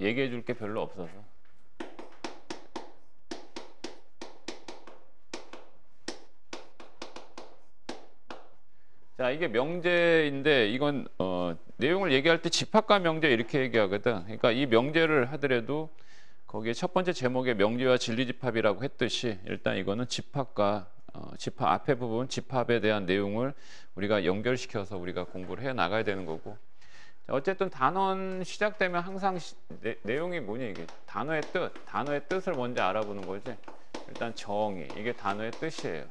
얘기해 줄 게 별로 없어서. 자, 이게 명제인데 이건 내용을 얘기할 때 집합과 명제 이렇게 얘기하거든. 그러니까 이 명제를 하더라도 거기에 첫 번째 제목에 명제와 진리집합이라고 했듯이 일단 이거는 집합과 집합 앞에 부분 집합에 대한 내용을 우리가 연결시켜서 우리가 공부를 해 나가야 되는 거고. 자, 어쨌든 단원 시작되면 항상 내용이 뭐냐 이게 단어의 뜻을 먼저 알아보는 거지. 일단 정의 이게 단어의 뜻이에요.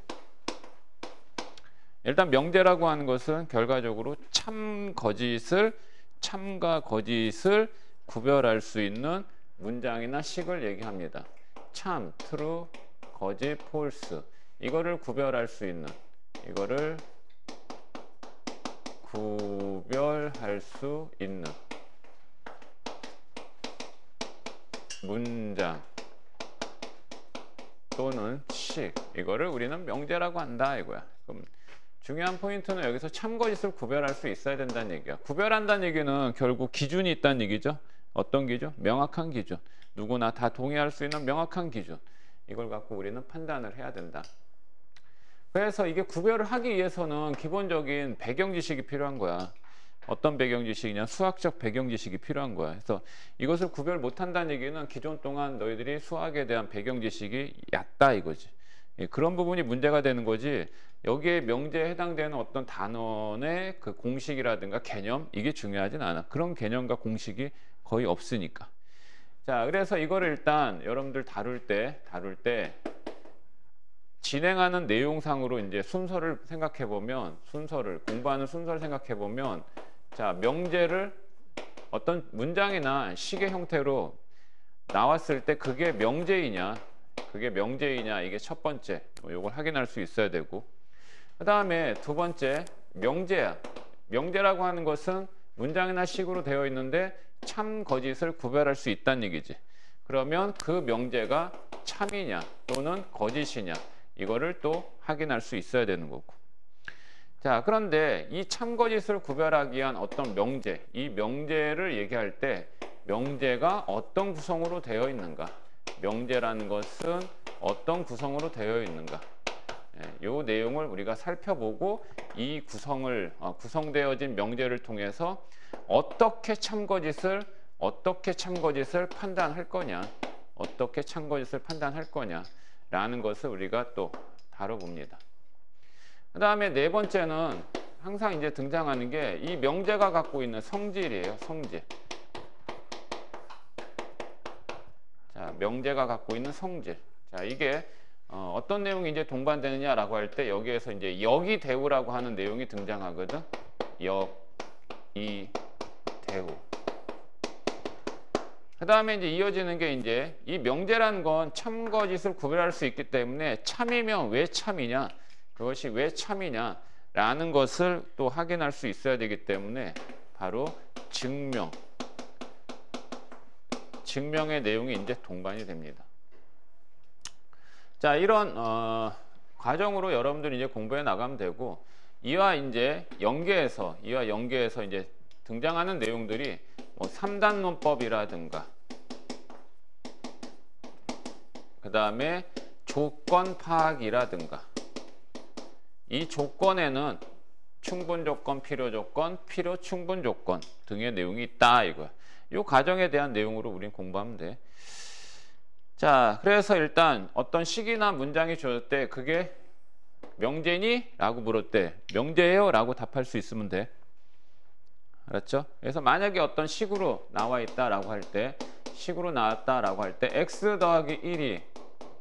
일단 명제라고 하는 것은 결과적으로 참과 거짓을 구별할 수 있는 문장이나 식을 얘기합니다. 참, true, 거짓, false 이거를 구별할 수 있는 문장 또는 식 이거를 우리는 명제라고 한다 이거야. 그럼 중요한 포인트는 여기서 참 거짓을 구별할 수 있어야 된다는 얘기야. 구별한다는 얘기는 결국 기준이 있다는 얘기죠. 어떤 기준? 명확한 기준. 누구나 다 동의할 수 있는 명확한 기준. 이걸 갖고 우리는 판단을 해야 된다. 그래서 이게 구별을 하기 위해서는 기본적인 배경 지식이 필요한 거야. 어떤 배경 지식이냐? 수학적 배경 지식이 필요한 거야. 그래서 이것을 구별 못한다는 얘기는 기존 동안 너희들이 수학에 대한 배경 지식이 얕다 이거지. 그런 부분이 문제가 되는 거지. 여기에 명제에 해당되는 어떤 단원의 그 공식이라든가 개념 이게 중요하진 않아. 그런 개념과 공식이 거의 없으니까. 자, 그래서 이거를 일단 여러분들 다룰 때 진행하는 내용상으로 이제 순서를 생각해 보면 공부하는 순서를 생각해 보면 자, 명제를 어떤 문장이나 식의 형태로 나왔을 때 그게 명제이냐 이게 첫 번째 요걸 확인할 수 있어야 되고, 그 다음에 두 번째 명제야. 명제라고 하는 것은 문장이나 식으로 되어 있는데 참 거짓을 구별할 수 있다는 얘기지. 그러면 그 명제가 참이냐 또는 거짓이냐 이거를 또 확인할 수 있어야 되는 거고. 자, 그런데 이 참 거짓을 구별하기 위한 어떤 명제, 이 명제를 얘기할 때 명제가 어떤 구성으로 되어 있는가, 명제라는 것은 어떤 구성으로 되어 있는가, 이 내용을 우리가 살펴보고 이 구성되어진 명제를 통해서 어떻게 참 거짓을 판단할 거냐라는 것을 우리가 또 다뤄봅니다. 그 다음에 네 번째는 항상 이제 등장하는 게 이 명제가 갖고 있는 성질이에요. 성질. 자, 명제가 갖고 있는 성질. 자, 이게 어떤 내용이 이제 동반되느냐라고 할 때 여기에서 이제 역이 대우라고 하는 내용이 등장하거든. 이 대우. 그 다음에 이제 이어지는 게 이제 이 명제라는 건 참 거짓을 구별할 수 있기 때문에 참이면 왜 참이냐, 그것이 왜 참이냐라는 것을 또 확인할 수 있어야 되기 때문에 바로 증명의 내용이 이제 동반이 됩니다. 자, 이런 과정으로 여러분들이 이제 공부해 나가면 되고, 이와 연계해서 이제 등장하는 내용들이 뭐 3단론법이라든가 그 다음에 조건 파악이라든가, 이 조건에는 충분 조건, 필요 조건, 필요 충분 조건 등의 내용이 있다 이거야. 이 과정에 대한 내용으로 우리는 공부하면 돼. 자, 그래서 일단 어떤 식이나 문장이 주어질 때 그게 명제니? 라고 물을 때 명제예요? 라고 답할 수 있으면 돼. 알았죠? 그래서 만약에 어떤 식으로 나와 있다라고 할 때, 식으로 나왔다라고 할 때 x 더하기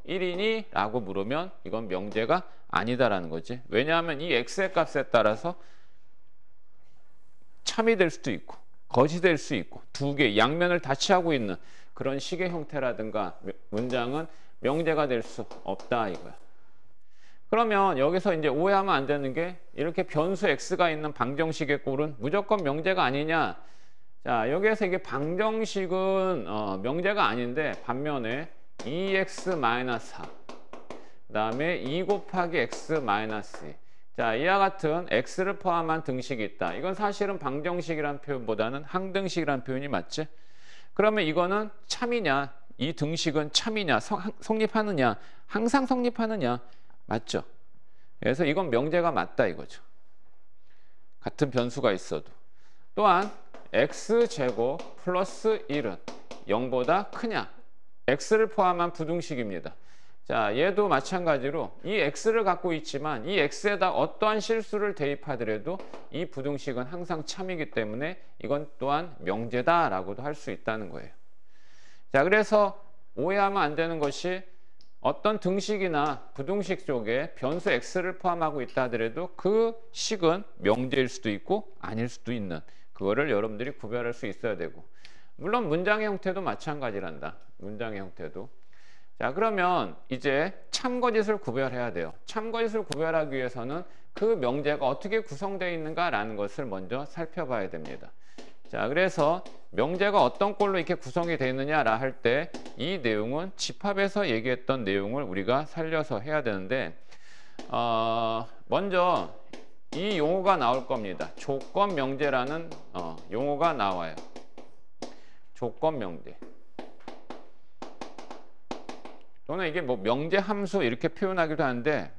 1이니? 라고 물으면 이건 명제가 아니다라는 거지. 왜냐하면 이 x의 값에 따라서 참이 될 수도 있고 거짓이 될 수 있고 두 개 양면을 다 취하고 있는 그런 식의 형태라든가 문장은 명제가 될 수 없다 이거야. 그러면 여기서 이제 오해하면 안 되는 게, 이렇게 변수 x가 있는 방정식의 꼴은 무조건 명제가 아니냐. 자, 여기에서 이게 방정식은 명제가 아닌데 반면에 2x-4 그 다음에 2 곱하기 x-2. 자, 이와 같은 x를 포함한 등식이 있다. 이건 사실은 방정식이라는 표현보다는 항등식이라는 표현이 맞지? 그러면 이거는 참이냐, 이 등식은 참이냐, 성립하느냐, 항상 성립하느냐, 맞죠? 그래서 이건 명제가 맞다 이거죠. 같은 변수가 있어도. 또한 x제곱 플러스 1은 0보다 크냐? x를 포함한 부등식입니다. 자, 얘도 마찬가지로 이 x를 갖고 있지만 이 x에다 어떠한 실수를 대입하더라도 이 부등식은 항상 참이기 때문에 이건 또한 명제다라고도 할 수 있다는 거예요. 자, 그래서 오해하면 안 되는 것이 어떤 등식이나 부등식 쪽에 변수 x를 포함하고 있다 하더라도 그 식은 명제일 수도 있고 아닐 수도 있는, 그거를 여러분들이 구별할 수 있어야 되고, 물론 문장의 형태도 마찬가지란다. 문장의 형태도. 자, 그러면 이제 참거짓을 구별해야 돼요. 참거짓을 구별하기 위해서는 그 명제가 어떻게 구성되어 있는가라는 것을 먼저 살펴봐야 됩니다. 자, 그래서 명제가 어떤 꼴로 이렇게 구성이 되어 있느냐라 할 때 이 내용은 집합에서 얘기했던 내용을 우리가 살려서 해야 되는데, 먼저 이 용어가 나올 겁니다. 조건 명제라는 용어가 나와요. 조건 명제. 또는 이게 뭐 명제 함수 이렇게 표현하기도 하는데,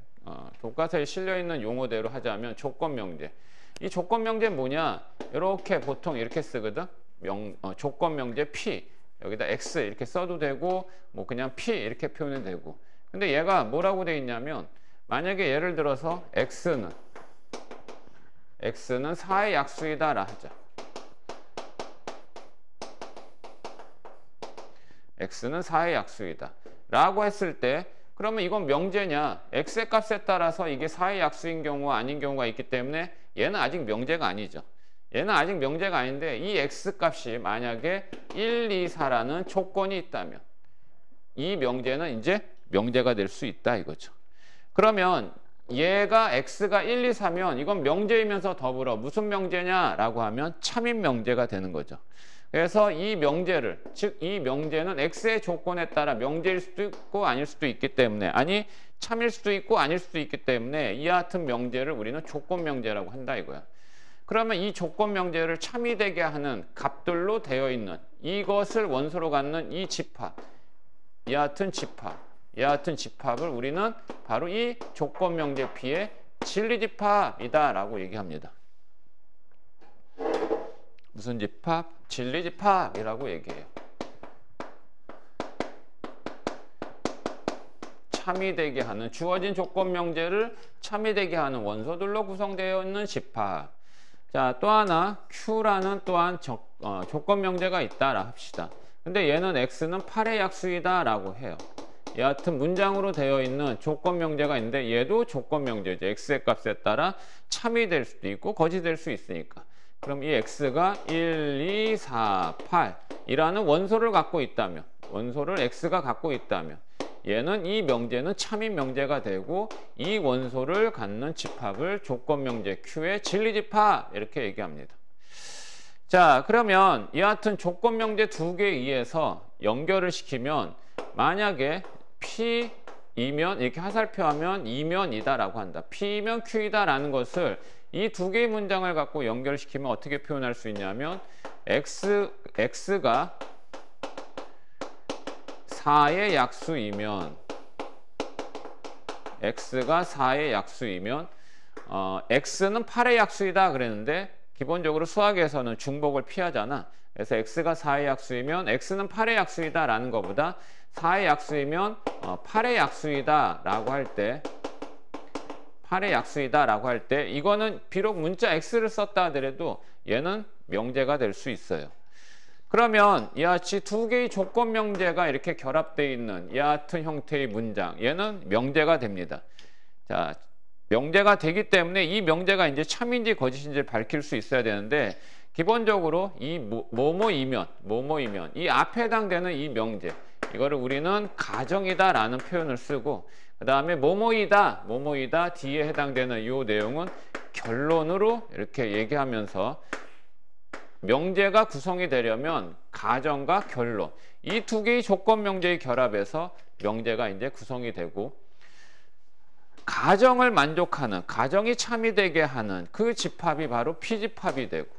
교과서에 실려 있는 용어대로 하자면 조건 명제. 이 조건 명제는 뭐냐? 이렇게 보통 이렇게 쓰거든. 조건 명제 P, 여기다 X 이렇게 써도 되고, 뭐 그냥 P 이렇게 표현해도 되고. 근데 얘가 뭐라고 돼 있냐면, 만약에 예를 들어서 X는 4의 약수이다라 하자. X는 4의 약수이다 라고 했을 때, 그러면 이건 명제냐? X의 값에 따라서 이게 4의 약수인 경우와 아닌 경우가 있기 때문에 얘는 아직 명제가 아니죠. 얘는 아직 명제가 아닌데, 이 X 값이 만약에 1, 2, 4라는 조건이 있다면 이 명제는 이제 명제가 될 수 있다 이거죠. 그러면 얘가 X가 1, 2, 4면 이건 명제이면서 더불어 무슨 명제냐라고 하면 참인 명제가 되는 거죠. 그래서 이 명제를, 즉 이 명제는 X의 조건에 따라 명제일 수도 있고 아닐 수도 있기 때문에, 아니 참일 수도 있고 아닐 수도 있기 때문에 이와 같은 명제를 우리는 조건 명제라고 한다 이거야. 그러면 이 조건 명제를 참이 되게 하는 값들로 되어 있는 이것을 원소로 갖는 이 집합, 이와 같은 집합을 우리는 바로 이 조건 명제 P의 진리집합이다라고 얘기합니다. 무슨 집합? 진리집합이라고 얘기해요. 참이 되게 하는, 주어진 조건 명제를 참이 되게 하는 원소들로 구성되어 있는 집합. 자, 또 하나 Q라는 또한 조건 명제가 있다라 합시다. 근데 얘는 X는 8의 약수이다 라고 해요. 여하튼 문장으로 되어 있는 조건 명제가 있는데 얘도 조건 명제죠. X의 값에 따라 참이 될 수도 있고 거짓이 될 수 있으니까. 그럼 이 X가 1, 2, 4, 8이라는 원소를 갖고 있다면, 원소를 X가 갖고 있다면 얘는 이 명제는 참인 명제가 되고 이 원소를 갖는 집합을 조건 명제 Q의 진리집합 이렇게 얘기합니다. 자, 그러면 이와 같은 조건 명제 두 개에 의해서 연결을 시키면 만약에 P이면 이렇게 화살표하면 이면이다라고 한다. P이면 Q이다라는 것을 이 두 개의 문장을 갖고 연결시키면 어떻게 표현할 수 있냐면 X가 4의 약수이면 X는 8의 약수이다 그랬는데 기본적으로 수학에서는 중복을 피하잖아. 그래서 X가 4의 약수이면 X는 8의 약수이다 라는 것보다 4의 약수이면 8의 약수이다 라고 할 때 8의 약수이다 라고 할 때 이거는 비록 문자 X를 썼다 하더라도 얘는 명제가 될 수 있어요. 그러면 이와 같이 두 개의 조건 명제가 이렇게 결합되어 있는 이와 같은 형태의 문장, 얘는 명제가 됩니다. 자, 명제가 되기 때문에 이 명제가 이제 참인지 거짓인지 밝힐 수 있어야 되는데, 기본적으로 이 뭐뭐이면 이 앞에 해당되는 이 명제, 이거를 우리는 가정이다라는 표현을 쓰고, 그 다음에 뭐뭐이다 뒤에 해당되는 이 내용은 결론으로 이렇게 얘기하면서 명제가 구성이 되려면 가정과 결론, 이 두 개의 조건 명제의 결합에서 명제가 이제 구성이 되고, 가정을 만족하는, 가정이 참이 되게 하는 그 집합이 바로 P집합이 되고,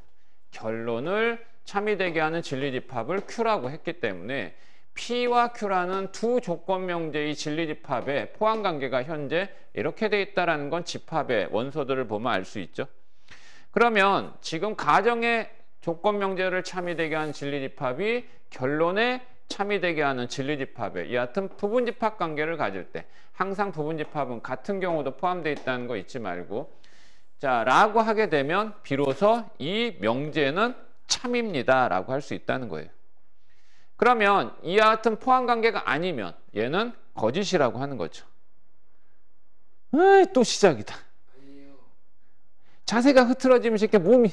결론을 참이되게 하는 진리집합을 Q라고 했기 때문에 P와 Q라는 두 조건 명제의 진리집합의 포함관계가 현재 이렇게 돼 있다는 건 집합의 원소들을 보면 알 수 있죠. 그러면 지금 가정의 조건 명제를 참이되게 하는 진리집합이 결론에 참이되게 하는 진리집합에 여하튼 부분집합 관계를 가질 때 항상 부분집합은 같은 경우도 포함되어 있다는 거 잊지 말고 자 라고 하게 되면 비로소 이 명제는 참입니다 라고 할 수 있다는 거예요. 그러면 이와 같은 포함관계가 아니면 얘는 거짓이라고 하는 거죠. 또 시작이다. 자세가 흐트러지면서 이렇게 몸이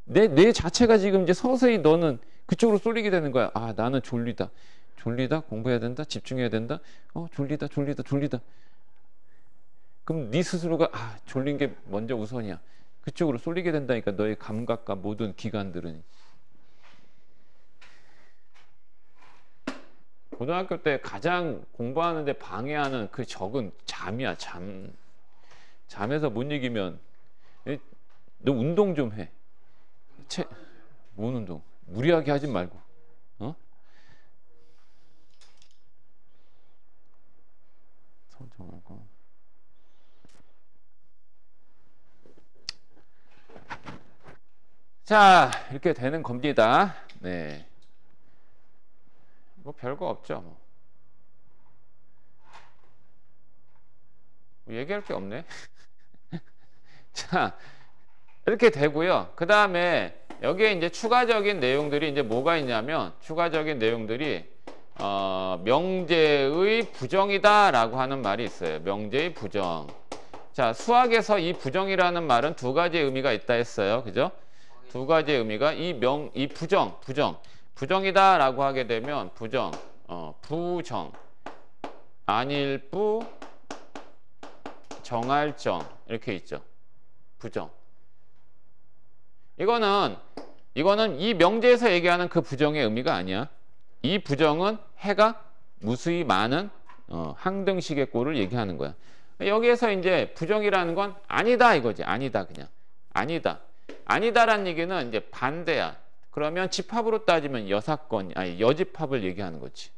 내 자체가 지금 이제 서서히 너는 그쪽으로 쏠리게 되는 거야. 아 나는 졸리다. 졸리다? 공부해야 된다? 집중해야 된다? 졸리다. 그럼 네 스스로가 졸린 게 먼저 우선이야. 그쪽으로 쏠리게 된다니까 너의 감각과 모든 기관들은. 고등학교 때 가장 공부하는데 방해하는 그 적은 잠이야. 잠에서 못 이기면 너 운동 좀 해. 뭔 운동? 무리하게 하지 말고. 자, 이렇게 되는 겁니다. 네. 뭐 별거 없죠. 뭐 얘기할 게 없네. 자, 이렇게 되고요. 그 다음에 여기에 이제 추가적인 내용들이 이제 뭐가 있냐면 추가적인 내용들이 명제의 부정이다라고 하는 말이 있어요. 명제의 부정. 자, 수학에서 이 부정이라는 말은 두 가지의 의미가 있다 했어요. 그죠? 두 가지의 의미가 이 부정이다라고 하게 되면 부정, 아닐부, 정할정 이렇게 있죠. 부정. 이거는 이 명제에서 얘기하는 그 부정의 의미가 아니야. 이 부정은 해가 무수히 많은 항등식의 꼴을 얘기하는 거야. 여기에서 이제 부정이라는 건 아니다 이거지. 아니다 그냥. 아니다라는 얘기는 이제 반대야. 그러면 집합으로 따지면 여집합을 얘기하는 거지.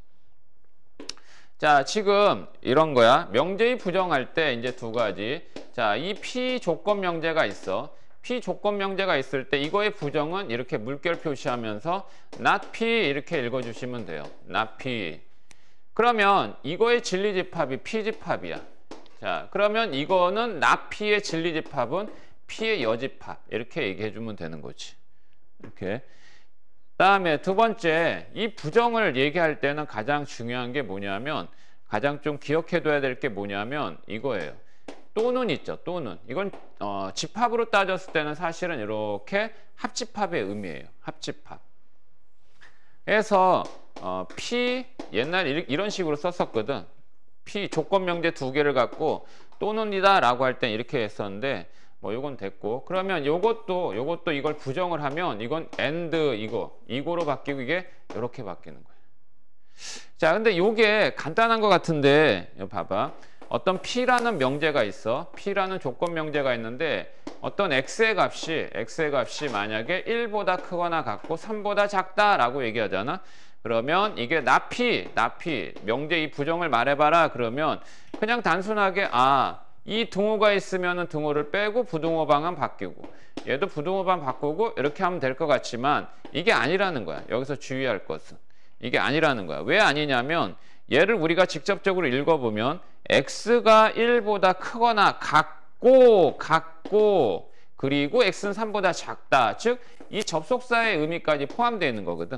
자, 지금 이런 거야. 명제의 부정할 때 이제 두 가지. 자, 이 P 조건 명제가 있어. P 조건 명제가 있을 때 이거의 부정은 이렇게 물결 표시하면서 not P 이렇게 읽어주시면 돼요. not P. 그러면 이거의 진리집합이 P집합이야. 자, 그러면 이거는 not P의 진리집합은 P의 여집합 이렇게 얘기해주면 되는 거지. 이렇게. 다음에 두 번째, 이 부정을 얘기할 때는 가장 중요한 게 뭐냐면 가장 좀 기억해둬야 될 게 뭐냐면 이거예요. 또는 있죠. 또는. 이건 집합으로 따졌을 때는 사실은 이렇게 합집합의 의미예요. 합집합. 그래서 P 옛날에 이런 식으로 썼었거든. P 조건 명제 두 개를 갖고 또는이다 라고 할 땐 이렇게 했었는데 뭐 요건 됐고 그러면 요것도 이걸 부정을 하면 이건 and 이거로 바뀌고 이게 이렇게 바뀌는 거예요. 자, 근데 요게 간단한 것 같은데 봐봐. 어떤 P라는 명제가 있어. P라는 조건 명제가 있는데 어떤 X의 값이 만약에 1보다 크거나 같고 3보다 작다라고 얘기하잖아. 그러면 이게 not P 명제 이 부정을 말해봐라. 그러면 그냥 단순하게 이 등호가 있으면 등호를 빼고 부등호방은 바뀌고 얘도 부등호방 바꾸고 이렇게 하면 될 것 같지만 이게 아니라는 거야. 여기서 주의할 것은 이게 아니라는 거야. 왜 아니냐면 얘를 우리가 직접적으로 읽어보면 x가 1보다 크거나 같고 그리고 x는 3보다 작다. 즉 이 접속사의 의미까지 포함되어 있는 거거든.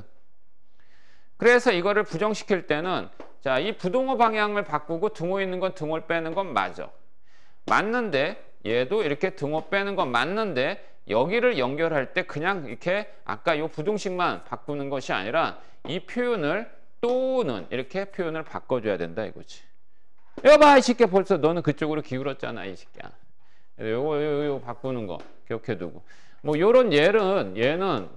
그래서 이거를 부정시킬 때는 자, 이 부등호 방향을 바꾸고 등호 있는 건 등호를 빼는 건 맞는데 얘도 이렇게 등호 빼는 건 맞는데 여기를 연결할 때 그냥 이렇게 아까 요 부등식만 바꾸는 것이 아니라 이 표현을 또는 이렇게 표현을 바꿔줘야 된다 이거지. 여봐 이 새끼야 벌써 너는 그쪽으로 기울었잖아 이 새끼야. 요거 바꾸는 거 기억해두고 뭐 요런 얘는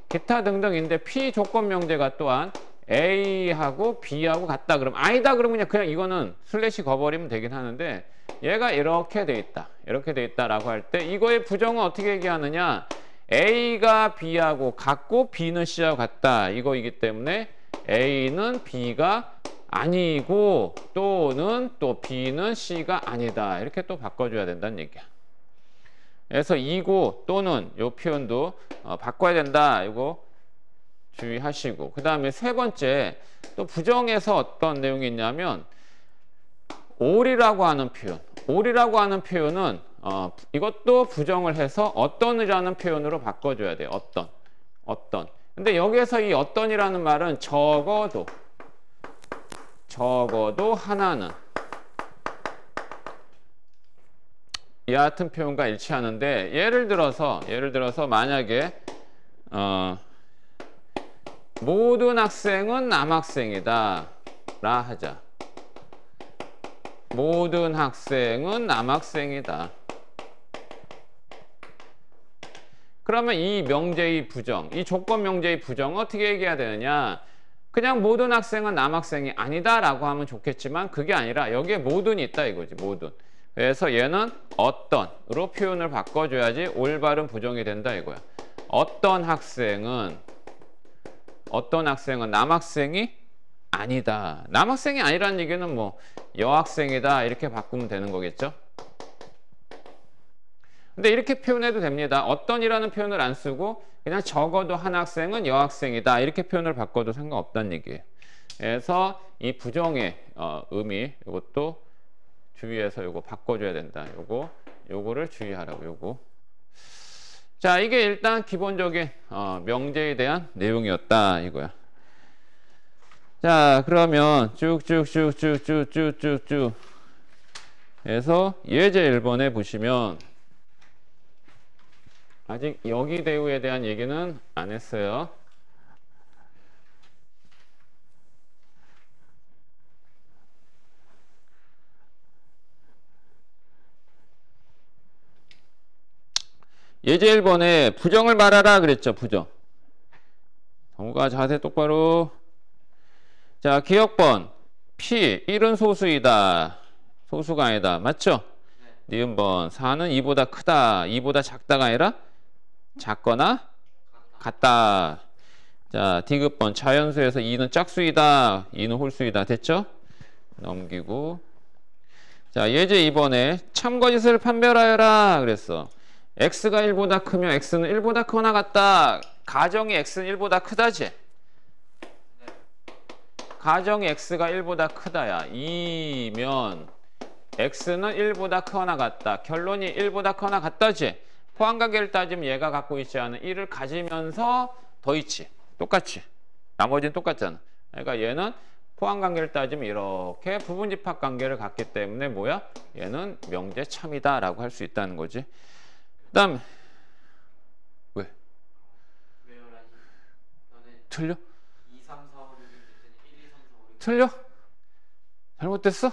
기타 등등인데 P 조건 명제가 또한 A하고 B하고 같다 그러면 아니다 그러면 그냥 이거는 슬래시 거버리면 되긴 하는데 얘가 이렇게 돼 있다라고 할 때 이거의 부정은 어떻게 얘기하느냐 A가 B하고 같고 B는 C하고 같다. 이거이기 때문에 A는 B가 아니고 또는 또 B는 C가 아니다. 이렇게 또 바꿔줘야 된다는 얘기야. 그래서 이고 또는 이 표현도 바꿔야 된다. 이거 주의하시고. 그 다음에 세 번째 또 부정에서 어떤 내용이 있냐면 or이라고 하는 표현. or이라고 하는 표현은 이것도 부정을 해서 어떤이라는 표현으로 바꿔줘야 돼요. 어떤. 근데 여기에서 이 어떤이라는 말은 적어도 하나는 이 같은 표현과 일치하는데 예를 들어서 만약에 모든 학생은 남학생이다 라 하자. 모든 학생은 남학생이다. 그러면 이 명제의 부정, 이 조건 명제의 부정 어떻게 얘기해야 되느냐? 그냥 모든 학생은 남학생이 아니다 라고 하면 좋겠지만 그게 아니라 여기에 모든이 있다 이거지. 모든. 그래서 얘는 어떤으로 표현을 바꿔줘야지 올바른 부정이 된다 이거야. 어떤 학생은 남학생이 아니다. 남학생이 아니라는 얘기는 뭐 여학생이다 이렇게 바꾸면 되는 거겠죠. 근데 이렇게 표현해도 됩니다. 어떤이라는 표현을 안 쓰고 그냥 적어도 한 학생은 여학생이다 이렇게 표현을 바꿔도 상관없다는 얘기예요. 그래서 이 부정의 의미 이것도 주의해서 요거 바꿔줘야 된다. 요거를 주의하라고 요거. 자, 이게 일단 기본적인 명제에 대한 내용이었다 이거야. 자, 그러면 쭉쭉쭉쭉쭉쭉쭉쭉 해서 예제 1번에 보시면 아직 여기 대우에 대한 얘기는 안 했어요. 예제 1번에 부정을 말하라 그랬죠. 부정. 정우가 자세 똑바로. 자, 기억번. P, 1은 소수이다. 소수가 아니다. 맞죠? 네. 니은번. 4는 2보다 크다. 2보다 작다가 아니라 작거나 같다. 자, 디귿번. 자연수에서 2는 짝수이다. 2는 홀수이다. 됐죠? 넘기고. 자, 예제 2번에 참거짓을 판별하여라 그랬어. x가 1보다 크면 x는 1보다 크거나 같다. 가정이 x는 1보다 크다지? 가정이 x가 1보다 크다야. 이면 x는 1보다 크거나 같다. 결론이 1보다 크거나 같다지? 포함관계를 따지면 얘가 갖고 있지 않은 1을 가지면서 더 있지. 똑같이. 나머지는 똑같잖아. 그러니까 얘는 포함관계를 따지면 이렇게 부분집합관계를 갖기 때문에 뭐야? 얘는 명제 참이다 라고 할 수 있다는 거지. 그 다음 왜? 틀려? 2, 3, 4, 5, 6, 1, 2, 3, 4, 5, 6. 틀려? 잘못됐어?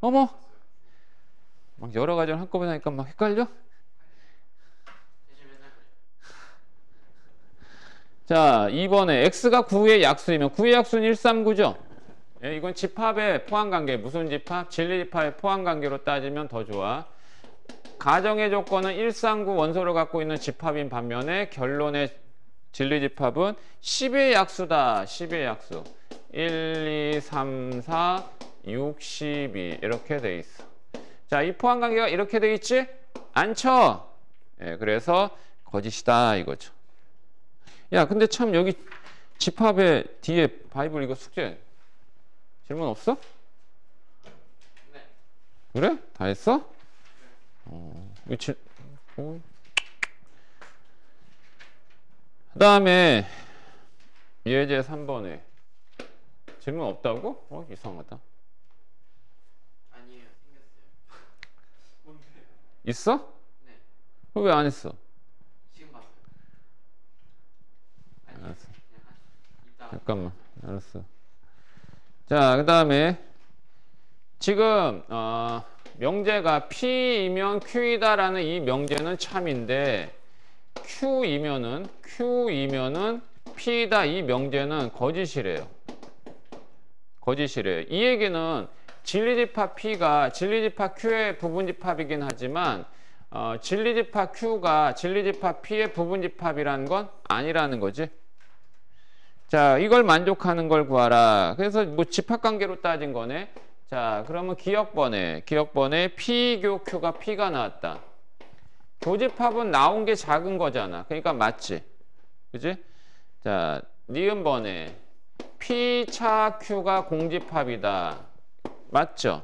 어머 막 여러 가지를 한꺼번에 하니까 막 헷갈려? 자, 2번에 x가 9의 약수이면 9의 약수는 139죠? 예, 이건 집합의 포함관계. 무슨 집합? 진리집합의 포함관계로 따지면 더 좋아. 가정의 조건은 139 원소를 갖고 있는 집합인 반면에 결론의 진리집합은 10의 약수다. 10의 약수. 1, 2, 3, 4, 6, 12 이렇게 돼 있어. 자, 이 포함관계가 이렇게 돼 있지? 않죠? 예, 그래서 거짓이다 이거죠. 야, 근데 참 여기 집합의 뒤에 바이블 이거 숙제 질문 없어? 네. 그래? 다 했어? 그 다음에 예제 3번에 질문 없다고? 이상하다. 아니에요. 생겼어요. 있어? 네. 왜 안 했어? 지금 봤어요. 알았어. 잠깐만. 알았어. 자, 그 다음에 지금 명제가 P이면 Q이다라는 이 명제는 참인데 Q이면은 P이다 이 명제는 거짓이래요. 거짓이래요. 이 얘기는 진리집합 P가 진리집합 Q의 부분집합이긴 하지만 진리집합 Q가 진리집합 P의 부분집합이라는 건 아니라는 거지. 자, 이걸 만족하는 걸 구하라. 그래서 뭐 집합관계로 따진 거네. 자, 그러면 기억번에 P교 Q가 P가 나왔다. 교집합은 나온 게 작은 거잖아. 그러니까 맞지? 그지? 자, 니은번에 P차 Q가 공집합이다. 맞죠?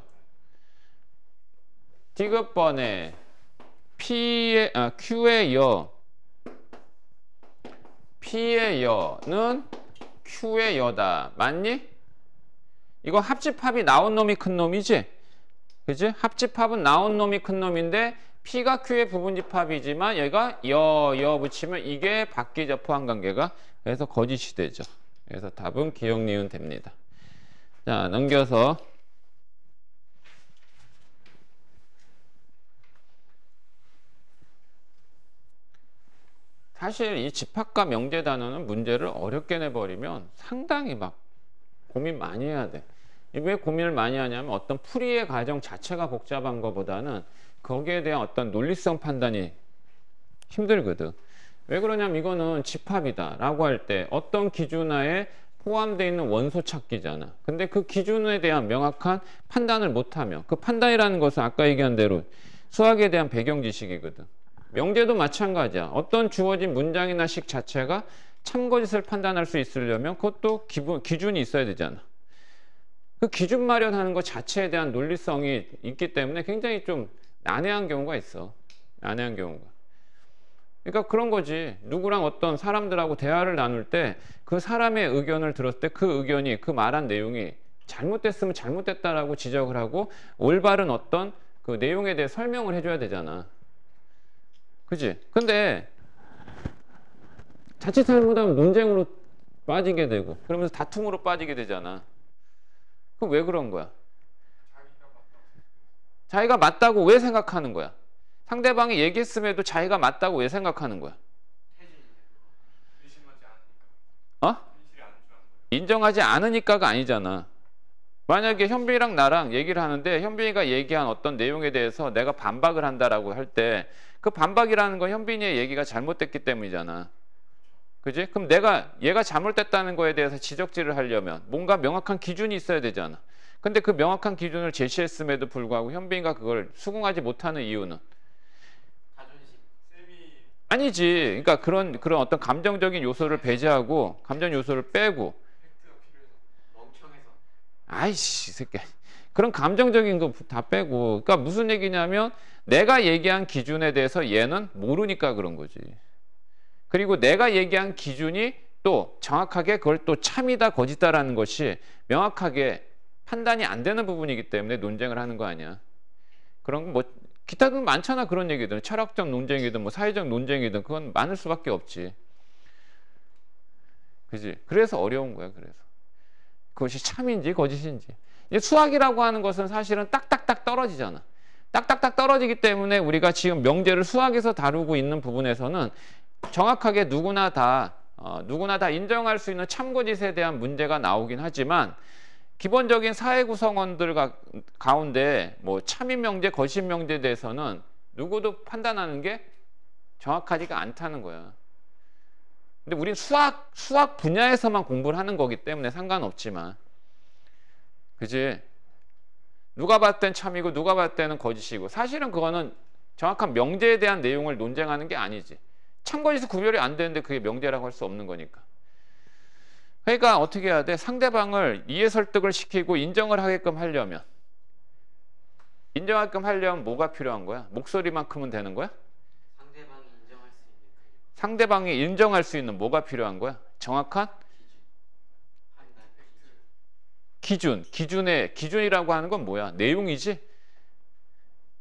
디귿번에 Q의 여는 Q의 여다. 맞니? 이거 합집합이 나온 놈이 큰 놈이지? 그지? 합집합은 나온 놈이 큰 놈인데 P가 Q의 부분집합이지만 얘가 여 붙이면 이게 밖기접호한 관계가 그래서 거짓이 되죠. 그래서 답은 기역 니은 됩니다. 자, 넘겨서 사실 이 집합과 명제 단어는 문제를 어렵게 내버리면 상당히 막 고민 많이 해야 돼. 왜 고민을 많이 하냐면 어떤 풀이의 과정 자체가 복잡한 것보다는 거기에 대한 어떤 논리성 판단이 힘들거든. 왜 그러냐면 이거는 집합이다 라고 할 때 어떤 기준하에 포함되어 있는 원소 찾기잖아. 근데 그 기준에 대한 명확한 판단을 못하면 그 판단이라는 것은 아까 얘기한 대로 수학에 대한 배경 지식이거든. 명제도 마찬가지야. 어떤 주어진 문장이나 식 자체가 참거짓을 판단할 수 있으려면 그것도 기준이 있어야 되잖아. 그 기준 마련하는 것 자체에 대한 논리성이 있기 때문에 굉장히 좀 난해한 경우가 있어. 난해한 경우가. 그러니까 그런 거지. 누구랑 어떤 사람들하고 대화를 나눌 때 그 사람의 의견을 들었을 때 그 의견이 그 말한 내용이 잘못됐으면 잘못됐다라고 지적을 하고 올바른 어떤 그 내용에 대해 설명을 해줘야 되잖아. 그지? 근데 자칫 잘못하면 논쟁으로 빠지게 되고 그러면서 다툼으로 빠지게 되잖아. 그럼 왜 그런 거야? 자기가 맞다고 왜 생각하는 거야? 상대방이 얘기했음에도 자기가 맞다고 왜 생각하는 거야? 인정하지 않으니까가 아니잖아. 만약에 현빈이랑 나랑 얘기를 하는데 현빈이가 얘기한 어떤 내용에 대해서 내가 반박을 한다라고 할 때 그 반박이라는 건 현빈이의 얘기가 잘못됐기 때문이잖아. 그지? 그럼 얘가 잘못됐다는 거에 대해서 지적질을 하려면 뭔가 명확한 기준이 있어야 되잖아. 근데 그 명확한 기준을 제시했음에도 불구하고 현빈이가 그걸 수긍하지 못하는 이유는? 아니지. 그러니까 그런 어떤 감정적인 요소를 배제하고 감정 요소를 빼고. 아이씨, 이 새끼. 그런 감정적인 거 다 빼고. 그러니까 무슨 얘기냐면 내가 얘기한 기준에 대해서 얘는 모르니까 그런 거지. 그리고 내가 얘기한 기준이 또 정확하게 그걸 또 참이다 거짓다라는 것이 명확하게 판단이 안 되는 부분이기 때문에 논쟁을 하는 거 아니야. 그런 거 뭐 기타도 많잖아. 그런 얘기들은 철학적 논쟁이든 뭐 사회적 논쟁이든 그건 많을 수밖에 없지. 그지? 그래서 어려운 거야. 그래서 그것이 참인지 거짓인지. 수학이라고 하는 것은 사실은 딱딱딱 떨어지잖아. 딱딱딱 떨어지기 때문에 우리가 지금 명제를 수학에서 다루고 있는 부분에서는 정확하게 누구나 다 인정할 수 있는 참거짓에 대한 문제가 나오긴 하지만 기본적인 사회 구성원들 가운데 뭐 참인 명제, 거짓 명제에 대해서는 누구도 판단하는 게 정확하지가 않다는 거야. 근데 우린 수학 분야에서만 공부를 하는 거기 때문에 상관없지만, 그지? 누가 봤을 땐 참이고 누가 봤을 때는 거짓이고 사실은 그거는 정확한 명제에 대한 내용을 논쟁하는 게 아니지. 참거짓이 구별이 안 되는데 그게 명제라고 할 수 없는 거니까. 그러니까 어떻게 해야 돼? 상대방을 이해 설득을 시키고 인정을 하게끔 하려면 뭐가 필요한 거야? 목소리만큼은 되는 거야? 상대방이 인정할 수 있는 뭐가 필요한 거야? 정확한 기준이라고 하는 건 뭐야? 내용이지?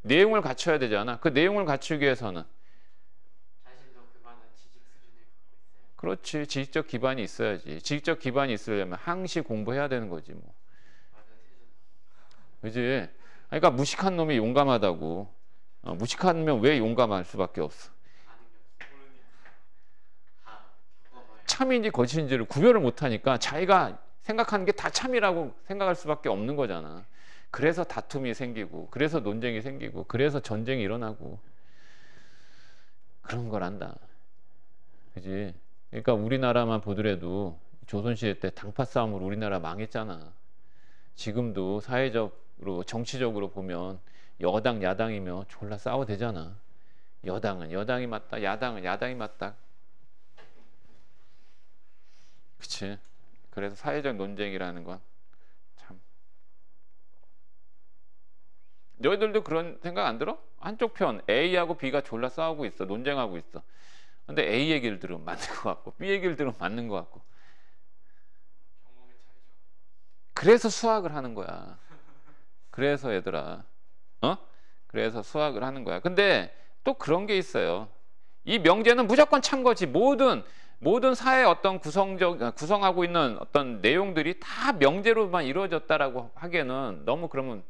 내용을 갖춰야 되잖아. 그 내용을 갖추기 위해서는 그렇지. 지식적 기반이 있어야지. 지식적 기반이 있으려면 항시 공부해야 되는 거지 뭐. 그지? 그러니까 무식한 놈이 용감하다고. 무식하면 왜 용감할 수밖에 없어? 참인지 거짓인지를 구별을 못하니까 자기가 생각하는 게 다 참이라고 생각할 수밖에 없는 거잖아. 그래서 다툼이 생기고 그래서 논쟁이 생기고 그래서 전쟁이 일어나고 그런 걸 한다. 그지? 그러니까 우리나라만 보더라도 조선시대 때 당파 싸움으로 우리나라 망했잖아. 지금도 사회적으로 정치적으로 보면 여당 야당이며 졸라 싸워대잖아. 여당은 여당이 맞다, 야당은 야당이 맞다. 그치? 그래서 사회적 논쟁이라는 건 참. 너희들도 그런 생각 안 들어? 한쪽 편 A하고 B가 졸라 싸우고 있어, 논쟁하고 있어. 근데 A 얘기를 들으면 맞는 것 같고 B 얘기를 들으면 맞는 것 같고. 그래서 수학을 하는 거야. 그래서 얘들아, 어? 그래서 수학을 하는 거야. 근데 또 그런 게 있어요. 이 명제는 무조건 참 거지. 모든 사회 어떤 구성하고 있는 어떤 내용들이 다 명제로만 이루어졌다라고 하기에는 너무 그러면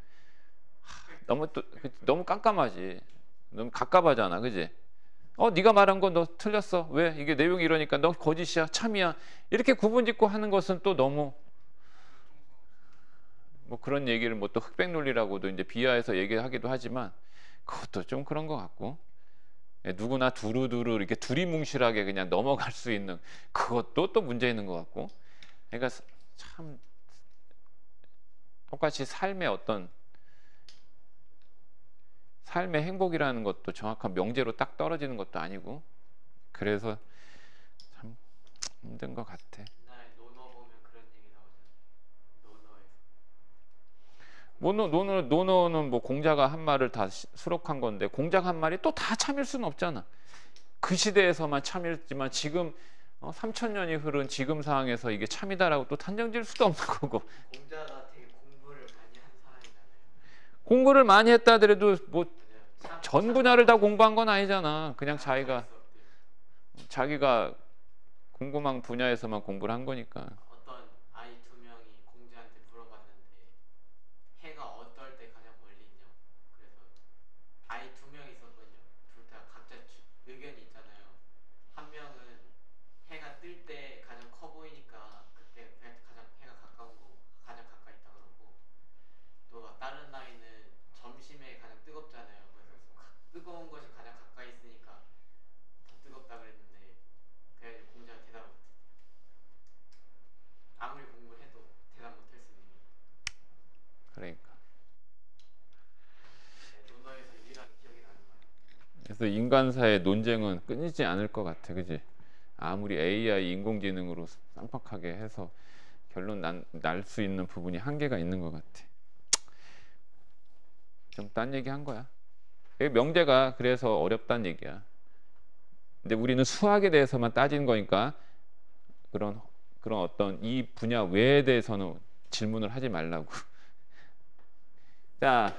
너무 깜깜하지. 너무 갑갑하잖아, 그지? 네가 말한 거 너 틀렸어. 왜? 이게 내용이 이러니까 너 거짓이야, 참이야. 이렇게 구분짓고 하는 것은 또 너무 뭐 그런 얘기를 뭐 또 흑백 논리라고도 이제 비하해서 얘기하기도 하지만 그것도 좀 그런 것 같고. 누구나 두루두루 이렇게 두리뭉실하게 그냥 넘어갈 수 있는 그것도 또 문제 있는 것 같고. 그러니까 참 똑같이 삶의 행복이라는 것도 정확한 명제로 딱 떨어지는 것도 아니고. 그래서 참 힘든 것 같아. 노너 보면 그런 얘기 나오잖아. 노노는 뭐 공자가 한 말을 다 수록한 건데 공자가 한 말이 또 다 참일 수는 없잖아. 그 시대에서만 참일지만 지금 3,000년이 흐른 지금 상황에서 이게 참이다라고 또 단정지을 수도 없는 거고. 공자가 되게 공부를 많이 한 사람이잖아요. 공부를 많이 했다 하더라도 뭐 맞아요. 전 분야를 다 공부한 건 아니잖아. 그냥 다 자기가 궁금한 분야에서만 공부를 한 거니까. 어떤 아이 두 명이 공자한테 물어봤는데 해가 어떨 때 가장 멀리 있냐고. 그래서 아이 두 명 있었거든요. 둘 다 각자 의견이 있잖아요. 한 명은 해가 뜰 때 가장 커 보이니까 그때 가장 해가 가까운 거 가장 가까이 있다 그러고, 또 다른 아이는 점심에 가장 뜨겁잖아요. 그래서 뜨거운 것이 가장 가까이 있으니까 더 뜨겁다 그랬는데, 그래서 공자가 대답을 못해. 아무리 공부를 해도 대답 못할 수 있는 게. 그러니까. 논어에서 유일하게 기억이 나는 말. 그래서 인간사의 논쟁은 끊이지 않을 것 같아, 그지? 아무리 AI 인공지능으로 쌍팍하게 해서 결론 날 수 있는 부분이 한계가 있는 것 같아. 좀 딴 얘기 한 거야. 명제가 그래서 어렵다는 얘기야. 근데 우리는 수학에 대해서만 따지는 거니까 그런 어떤 이 분야 외에 대해서는 질문을 하지 말라고. 자,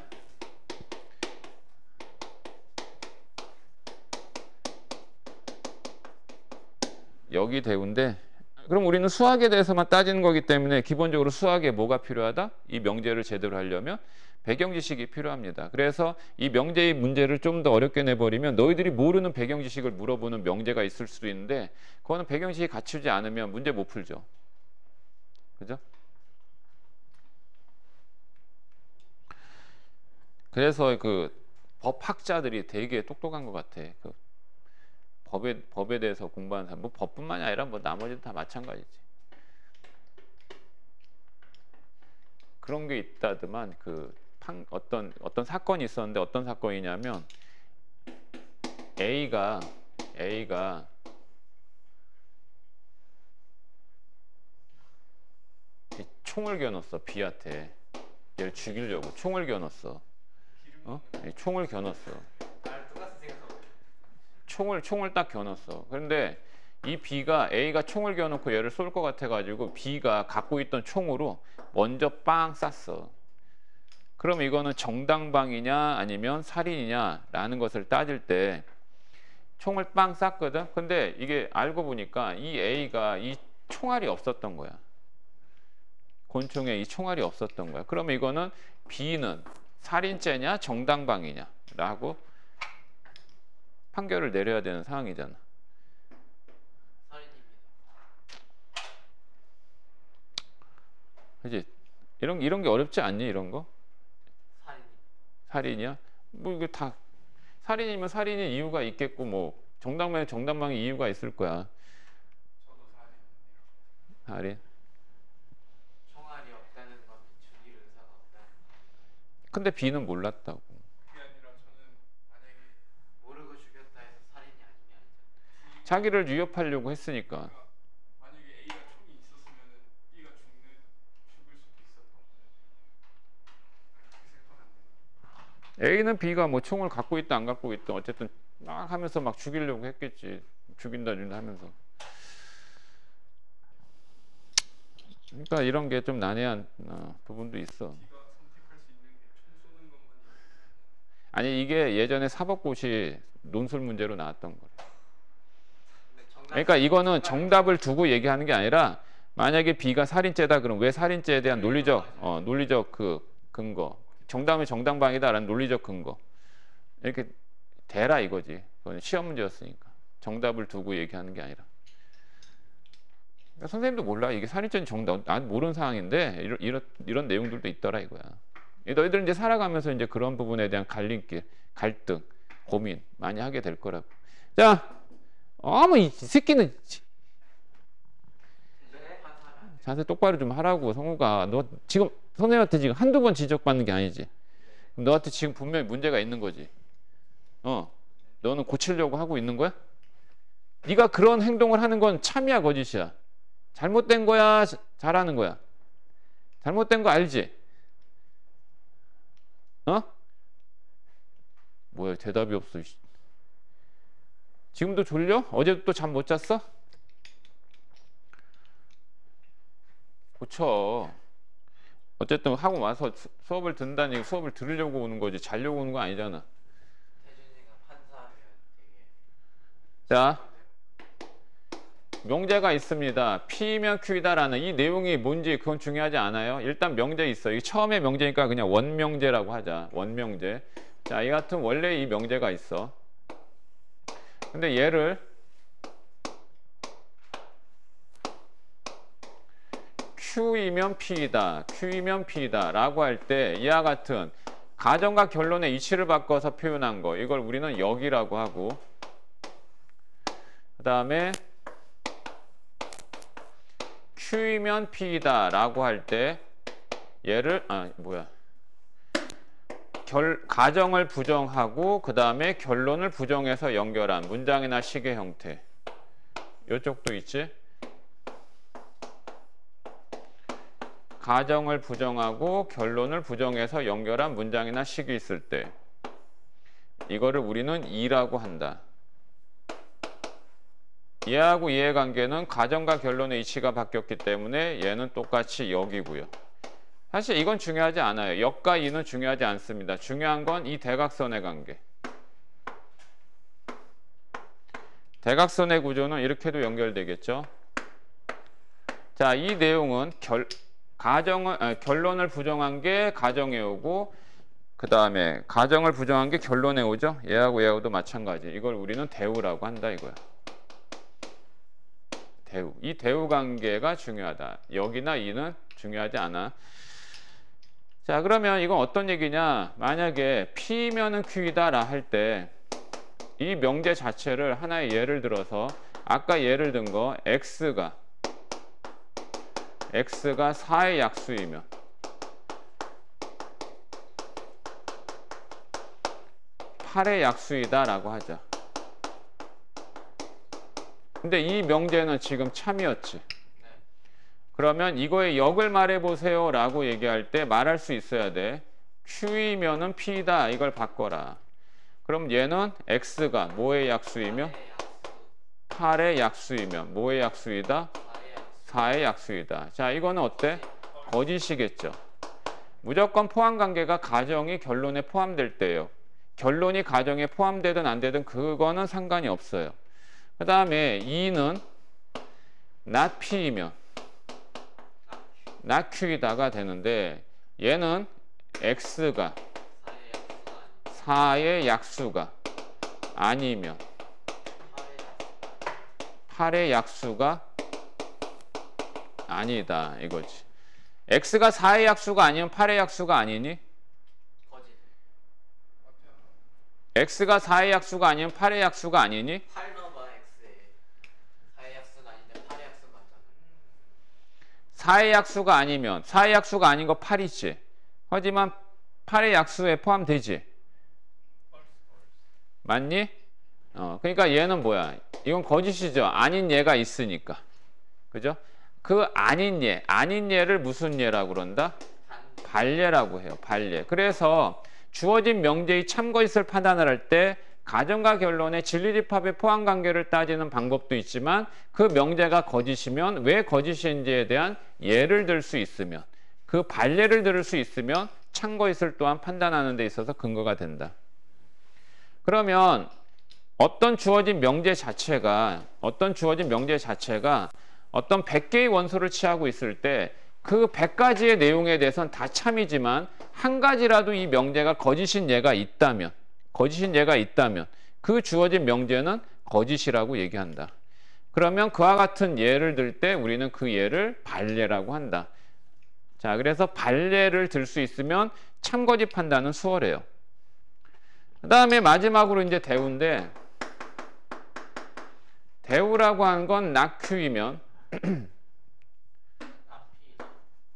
여기 대우인데, 그럼 우리는 수학에 대해서만 따지는 거기 때문에 기본적으로 수학에 뭐가 필요하다? 이 명제를 제대로 하려면 배경 지식이 필요합니다. 그래서 이 명제의 문제를 좀 더 어렵게 내버리면 너희들이 모르는 배경 지식을 물어보는 명제가 있을 수도 있는데 그거는 배경 지식이 갖추지 않으면 문제 못 풀죠. 그죠? 그래서 그 법학자들이 되게 똑똑한 것 같아. 그 법에 대해서 공부하는 사람, 뭐 법뿐만이 아니라 뭐 나머지도 다 마찬가지지. 그런 게 있다더만 어떤 사건이 있었는데 어떤 사건이냐면 A가 총을 겨눴어. B한테. 얘를 죽이려고 총을 겨눴어. 총을 겨눴어. 총을 딱 겨눴어. 그런데 이 A가 총을 겨놓고 얘를 쏠 것 같아가지고 B가 갖고 있던 총으로 먼저 빵 쐈어. 그럼 이거는 정당방위냐 아니면 살인이냐라는 것을 따질 때 총을 빵 쐈거든. 근데 이게 알고 보니까 이 A가 이 총알이 없었던 거야. 권총에 이 총알이 없었던 거야. 그러면 이거는 B는 살인죄냐 정당방위냐라고 판결을 내려야 되는 상황이잖아. 살인입니다. 그렇지? 이런 게 어렵지 않니? 이런 거? 살인입니다. 살인이야? 뭐 이거 다 살인이면 살인인 이유가 있겠고 뭐 정당방에 정당방에 이유가 있을 거야. 저도 할인. 총알이 없다는 건 죽일 의사가 없다는 거. 근데 B는 몰랐다고. 그게 아니라 저는 만약에 모르고 죽였다 해서 살인이 아니면 아니죠. 자기를 유협하려고 했으니까. 만약에 A가 총이 있었으면은 B가 죽을 수도 있었던 거잖아요. 그렇게 생각하면 안 되나? A는 B가 뭐 총을 갖고 있다 안 갖고 있다 어쨌든 막 하면서 막 죽이려고 했겠지. 죽인다 하면서. 그러니까 이런 게 좀 난해한 부분도 있어. B가 선택할 수 있는 게 총 쏘는 것만이 아니 이게 예전에 사법고시 논술 문제로 나왔던 거래. 근데 정답 그러니까 이거는 정답을 두고 얘기하는 게 아니라 만약에 B가 살인죄다 그럼 왜 살인죄에 대한 논리적 그 근거. 정답이 정당방위다라는 논리적 근거. 이렇게 대라 이거지. 그건 시험 문제였으니까. 정답을 두고 얘기하는 게 아니라. 그러니까 선생님도 몰라. 이게 살인죄는 정답. 난 모르는 상황인데 이런 내용들도 있더라 이거야. 너희들 이제 살아가면서 이제 그런 부분에 대한 갈림길, 갈등, 고민 많이 하게 될 거라고. 자, 뭐 이 새끼는 자세 똑바로 좀 하라고. 성우가 너 지금 선생님한테 지금 한두 번 지적받는 게 아니지. 너한테 지금 분명히 문제가 있는 거지. 너는 고치려고 하고 있는 거야? 네가 그런 행동을 하는 건 참이야 거짓이야? 잘못된 거야 잘하는 거야? 잘못된 거 알지? 뭐야 대답이 없어. 지금도 졸려? 어제도 또 잠 못 잤어? 고쳐. 어쨌든 하고 와서 수업을 듣는다니 수업을 들으려고 오는 거지 자려고 오는 거 아니잖아. 태준이가 판사하면 되게 자, 명제가 있습니다. P면 Q이다라는 이 내용이 뭔지 그건 중요하지 않아요. 일단 명제 있어. 이게 처음에 명제니까 그냥 원명제라고 하자. 원명제. 자, 이 같은 원래 이 명제가 있어. 근데 얘를 Q이면 P이다, Q이면 P이다 라고 할 때 이와 같은 가정과 결론의 이치를 바꿔서 표현한 거 이걸 우리는 역이라고 하고 그 다음에 Q이면 P이다 라고 할 때 얘를 가정을 부정하고 그 다음에 결론을 부정해서 연결한 문장이나 식의 형태 이쪽도 있지. 가정을 부정하고 결론을 부정해서 연결한 문장이나 식이 있을 때 이거를 우리는 이라고 한다. 얘하고 이해관계는 가정과 결론의 이치가 바뀌었기 때문에 얘는 똑같이 역이고요. 사실 이건 중요하지 않아요. 역과 이는 중요하지 않습니다. 중요한 건 이 대각선의 관계. 대각선의 구조는 이렇게도 연결되겠죠. 자, 이 내용은 결론을 부정한 게 가정에 오고 그 다음에 가정을 부정한 게 결론에 오죠. 얘하고도 마찬가지. 이걸 우리는 대우라고 한다 이거야. 대우. 이 대우 관계가 중요하다. 역이나 이는 중요하지 않아. 자, 그러면 이건 어떤 얘기냐? 만약에 P면은 Q이다 할 때 이 명제 자체를 하나의 예를 들어서 아까 예를 든 거 X가 4의 약수이면 (8의) 약수이다 라고 하자. 근데 이 명제는 지금 참이었지. 그러면 이거의 역을 말해보세요 라고 얘기할 때 말할 수 있어야 돼. Q이면은 P다 이걸 바꿔라. 그럼 얘는 X가 뭐의 약수이며 8의 약수이면 뭐의 약수이다? 4의 약수이다. 자, 이거는 어때? 거짓이겠죠. 무조건 포함관계가 가정이 결론에 포함될 때예요. 결론이 가정에 포함되든 안 되든 그거는 상관이 없어요. 그 다음에 2는 not P이면 not Q이다가 되는데 얘는 X가 4의 약수가 아니면 8의 약수가 아니다 이거지. X가 4의 약수가 아니면 8의 약수가 아니니? 거짓. X가 4의 약수가 아니면 8의 약수가 아니니? 8도 4의 약수가 아니면 4의 약수가 아닌 거 8이지. 하지만 8의 약수에 포함되지. 맞니? 그러니까 얘는 뭐야? 이건 거짓이죠. 아닌 얘가 있으니까. 그죠? 그 아닌 얘를 무슨 얘라고 그런다? 반례라고 해요. 반례. 그래서 주어진 명제의 참거짓을 판단을 할 때 가정과 결론의 진리집합의 포함관계를 따지는 방법도 있지만 그 명제가 거짓이면 왜 거짓인지에 대한 예를 들 수 있으면 그 반례를 들을 수 있으면 참거짓을 또한 판단하는 데 있어서 근거가 된다. 그러면 어떤 주어진 명제 자체가 어떤 100개의 원소를 취하고 있을 때 그 100가지의 내용에 대해서는 다 참이지만 한 가지라도 이 명제가 거짓인 예가 있다면 그 주어진 명제는 거짓이라고 얘기한다. 그러면 그와 같은 예를 들 때 우리는 그 예를 반례라고 한다. 자, 그래서 반례를 들 수 있으면 참거짓 판단은 수월해요. 그 다음에 마지막으로 이제 대우인데, 대우라고 하는 건 낙큐이면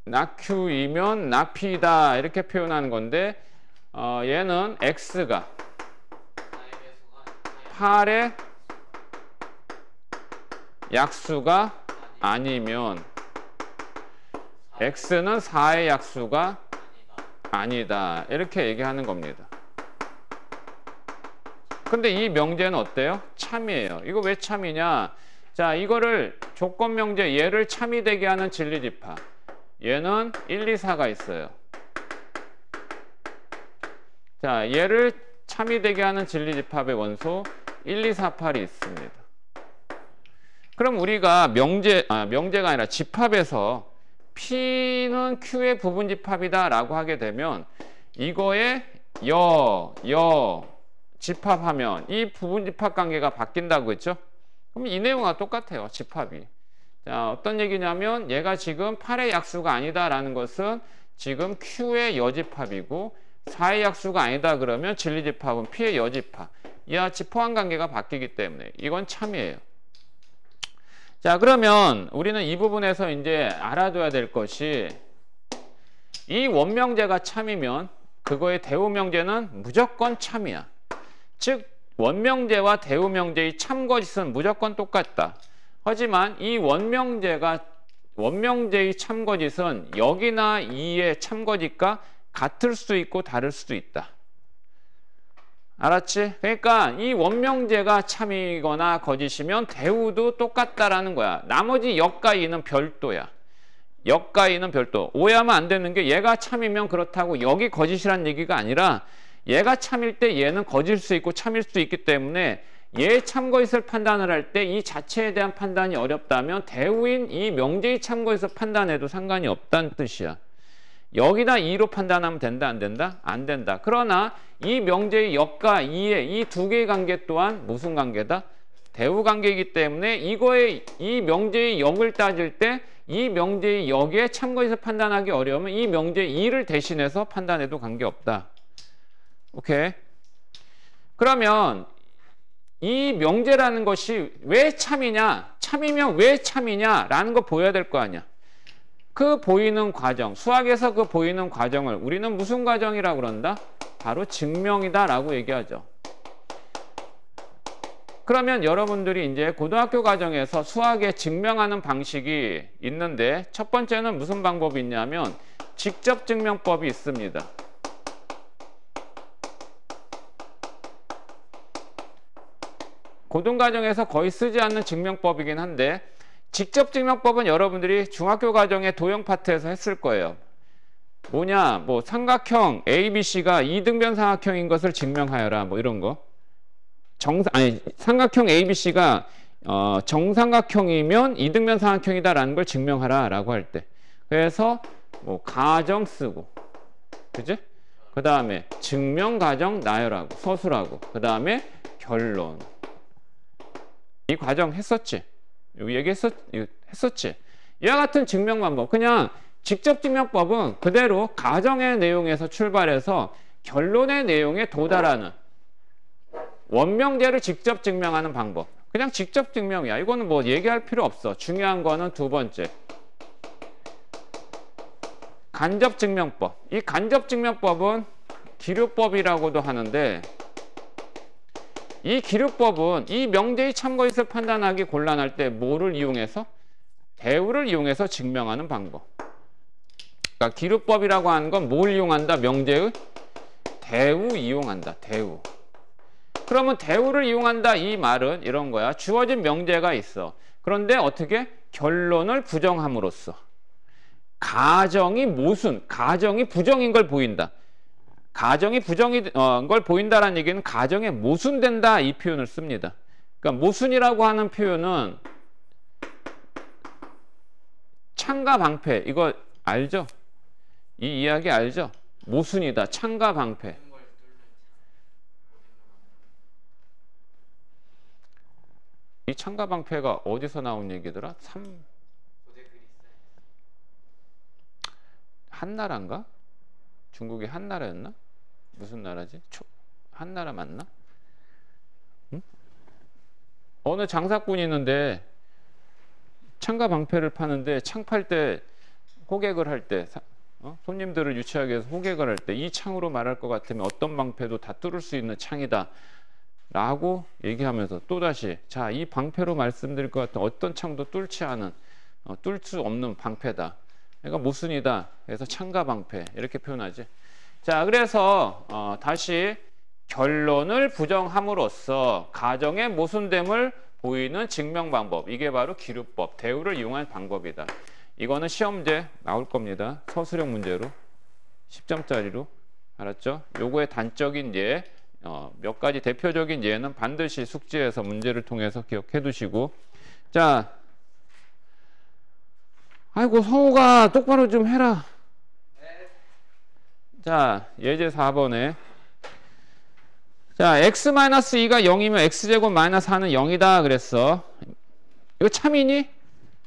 낙큐이면 낙피다 이렇게 표현하는 건데, 얘는 x가 8의 약수가 아니면 x는 4의 약수가 아니다 이렇게 얘기하는 겁니다. 근데 이 명제는 어때요? 참이에요. 이거 왜 참이냐? 자, 이거를 조건 명제 얘를 참이 되게 하는 진리집합. 얘는 1, 2, 4가 있어요. 자, 얘를 참이 되게 하는 진리집합의 원소 1, 2, 4, 8이 있습니다. 그럼 우리가 명제가 아니라 집합에서 P는 Q의 부분집합이다 라고 하게 되면 이거에 집합하면 이 부분집합 관계가 바뀐다고 했죠? 그럼 이 내용과 똑같아요. 집합이. 자, 어떤 얘기냐면 얘가 지금 8의 약수가 아니다 라는 것은 지금 Q의 여집합이고 4의 약수가 아니다 그러면 진리집합은 P의 여집합. 이와 같이 포함관계가 바뀌기 때문에 이건 참이에요. 자, 그러면 우리는 이 부분에서 이제 알아둬야 될 것이 이 원명제가 참이면 그거의 대우명제는 무조건 참이야. 즉 원명제와 대우명제의 참거짓은 무조건 똑같다. 하지만 이 원명제의 참거짓은 여기나 이의 참거짓과 같을 수도 있고 다를 수도 있다. 알았지? 그러니까 이 원명제가 참이거나 거짓이면 대우도 똑같다라는 거야. 나머지 역과 이는 별도야. 역과 이는 별도. 오해하면 안 되는 게 얘가 참이면 그렇다고 여기 거짓이란 얘기가 아니라 얘가 참일 때 얘는 거짓일 수 있고 참일 수 있기 때문에 얘의 참거짓을 판단을 할 때 이 자체에 대한 판단이 어렵다면 대우인 이 명제의 참거짓을 판단해도 상관이 없다는 뜻이야. 여기다 2로 판단하면 된다 안 된다? 안 된다. 그러나 이 명제의 역과 이의 이 두 개의 관계 또한 무슨 관계다? 대우 관계이기 때문에 이 명제의 역을 따질 때 이 명제의 역에 참거짓을 판단하기 어려우면 이 명제의 2를 대신해서 판단해도 관계없다. 오케이? 그러면 이 명제라는 것이 왜 참이냐? 참이면 왜 참이냐라는 거 보여야 될 거 아니야. 그 보이는 과정, 수학에서 그 보이는 과정을 우리는 무슨 과정이라고 그런다? 바로 증명이다라고 얘기하죠. 그러면 여러분들이 이제 고등학교 과정에서 수학에 증명하는 방식이 있는데 첫 번째는 무슨 방법이 있냐면 직접 증명법이 있습니다. 고등과정에서 거의 쓰지 않는 증명법이긴 한데 직접 증명법은 여러분들이 중학교 과정의 도형 파트에서 했을 거예요. 뭐냐, 뭐 삼각형 ABC가 이등변 삼각형인 것을 증명하여라, 뭐 이런 거. 삼각형 ABC가 정삼각형이면 이등변 삼각형이다라는 걸 증명하라라고 할 때. 그래서 뭐 가정 쓰고, 그지? 그 다음에 증명 과정 나열하고 서술하고, 그 다음에 결론. 이 과정 했었지? 여기 얘기했었지? 이와 같은 증명 방법, 그냥 직접 증명법은 그대로 가정의 내용에서 출발해서 결론의 내용에 도달하는 원명제를 직접 증명하는 방법. 그냥 직접 증명이야. 이거는 뭐 얘기할 필요 없어. 중요한 거는 두 번째. 간접증명법. 이 간접증명법은 기류법이라고도 하는데 이 기류법은 이 명제의 참고인을 판단하기 곤란할 때 뭐를 이용해서? 대우를 이용해서 증명하는 방법. 그러니까 기류법이라고 하는 건 뭘 이용한다? 명제의 대우 이용한다. 대우. 그러면 대우를 이용한다 이 말은 이런 거야. 주어진 명제가 있어. 그런데 어떻게? 결론을 부정함으로써 가정이 모순, 가정이 부정인 걸 보인다. 가정이 부정인 걸 보인다라는 얘기는 가정에 모순된다 이 표현을 씁니다. 그러니까 모순이라고 하는 표현은 창과 방패 이거 알죠? 이 이야기 알죠? 모순이다. 창과 방패. 이 창과 방패가 어디서 나온 얘기더라? 한나라인가? 중국이 한나라였나? 무슨 나라지? 한나라 맞나? 응? 어느 장사꾼이 있는데 창과 방패를 파는데 창 팔 때 호객을 할 때 손님들을 유치하기 위해서 호객을 할 때 이 창으로 말할 것 같으면 어떤 방패도 다 뚫을 수 있는 창이다 라고 얘기하면서 또다시 자, 이 방패로 말씀드릴 것 같은 어떤 창도 뚫지 않은 뚫을 수 없는 방패다. 그러니까 모순이다. 그래서 창과 방패 이렇게 표현하지. 자, 그래서 다시 결론을 부정함으로써 가정의 모순됨을 보이는 증명 방법. 이게 바로 기류법, 대우를 이용한 방법이다. 이거는 시험제 나올 겁니다. 서술형 문제로 10점짜리로. 알았죠? 요거의 단적인 예, 몇 가지 대표적인 예는 반드시 숙지에서 문제를 통해서 기억해 두시고. 자, 아이고 성우가 똑바로 좀 해라. 자, 예제 4번에 자, x-2가 0이면 x제곱 마이너스 4는 0이다 그랬어. 이거 참이니?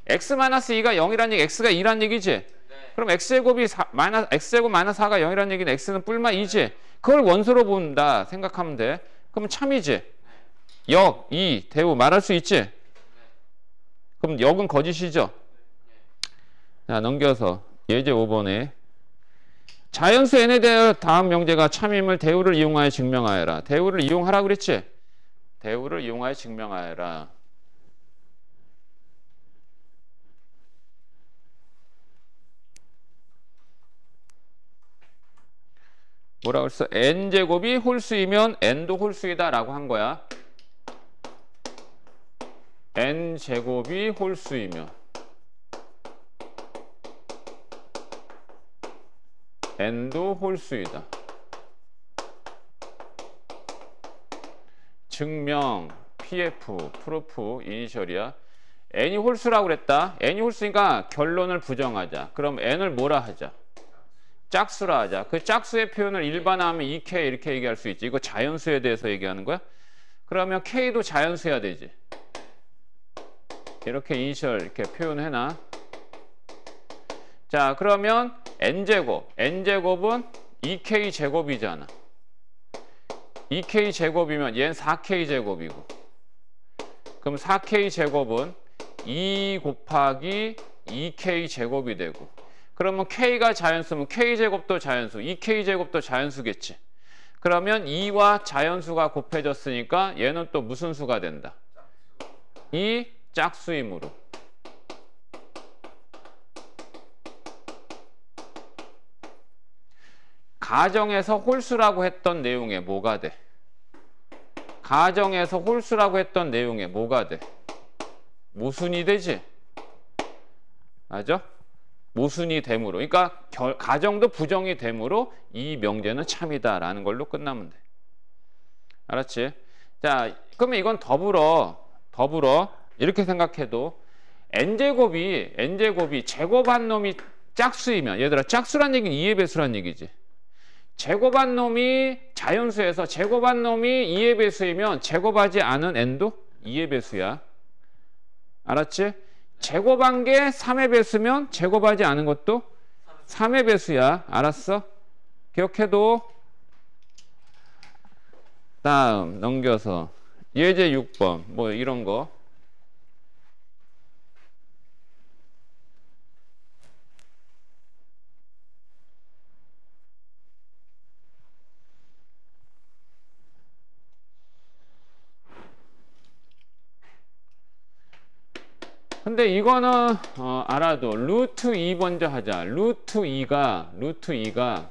x-2가 0이란 얘기, x가 2란 얘기지? 네. 그럼 x제곱이 x제곱 마이너스 4가 0이란 얘기는 x는 뿔마 2지? 그걸 원소로 본다 생각하면 돼. 그럼 참이지? 네. 역, 2, 대우 말할 수 있지? 네. 그럼 역은 거짓이죠? 네. 자, 넘겨서 예제 5번에 자연수 n에 대해 다음 명제가 참임을 대우를 이용하여 증명하여라. 대우를 이용하라 그랬지? 대우를 이용하여 증명하여라. 뭐라 그랬어? n제곱이 홀수이면 n도 홀수이다 라고 한 거야. n제곱이 홀수이면 n도 홀수이다. 증명, pf, 프로프, 이니셜이야. n이 홀수라고 그랬다. n이 홀수니까 결론을 부정하자. 그럼 n을 뭐라 하자? 짝수라 하자. 그 짝수의 표현을 일반화하면 2k 이렇게 얘기할 수 있지. 이거 자연수에 대해서 얘기하는 거야? 그러면 k도 자연수여야 되지. 이렇게 이니셜 이렇게 표현해놔. 자, 그러면 n제곱, n제곱은 2k 제곱이잖아. 2k 제곱이면 얘는 4k 제곱이고, 그럼 4k 제곱은 2 곱하기 2k 제곱이 되고, 그러면 k가 자연수면 k 제곱도 자연수, 2k 제곱도 자연수겠지. 그러면 2와 자연수가 곱해졌으니까 얘는 또 무슨 수가 된다? 이 짝수이므로. 가정에서 홀수라고 했던 내용에 뭐가 돼? 가정에서 홀수라고 했던 내용에 뭐가 돼? 모순이 되지? 맞아? 모순이 되므로. 그러니까 가정도 부정이 되므로 이 명제는 참이다라는 걸로 끝나면 돼. 알았지? 자, 그러면 이건 더불어 이렇게 생각해도 n제곱이 제곱한 놈이 짝수이면, 얘들아 짝수란 얘기는 2의 배수란 얘기지. 제곱한 놈이 자연수에서 제곱한 놈이 2의 배수이면 제곱하지 않은 n도 2의 배수야. 알았지? 제곱한 게 3의 배수면 제곱하지 않은 것도 3의 배수야. 알았어? 기억해도. 다음 넘겨서 예제 6번 뭐 이런 거. 근데 이거는 알아도 루트 2 먼저 하자. 루트 2가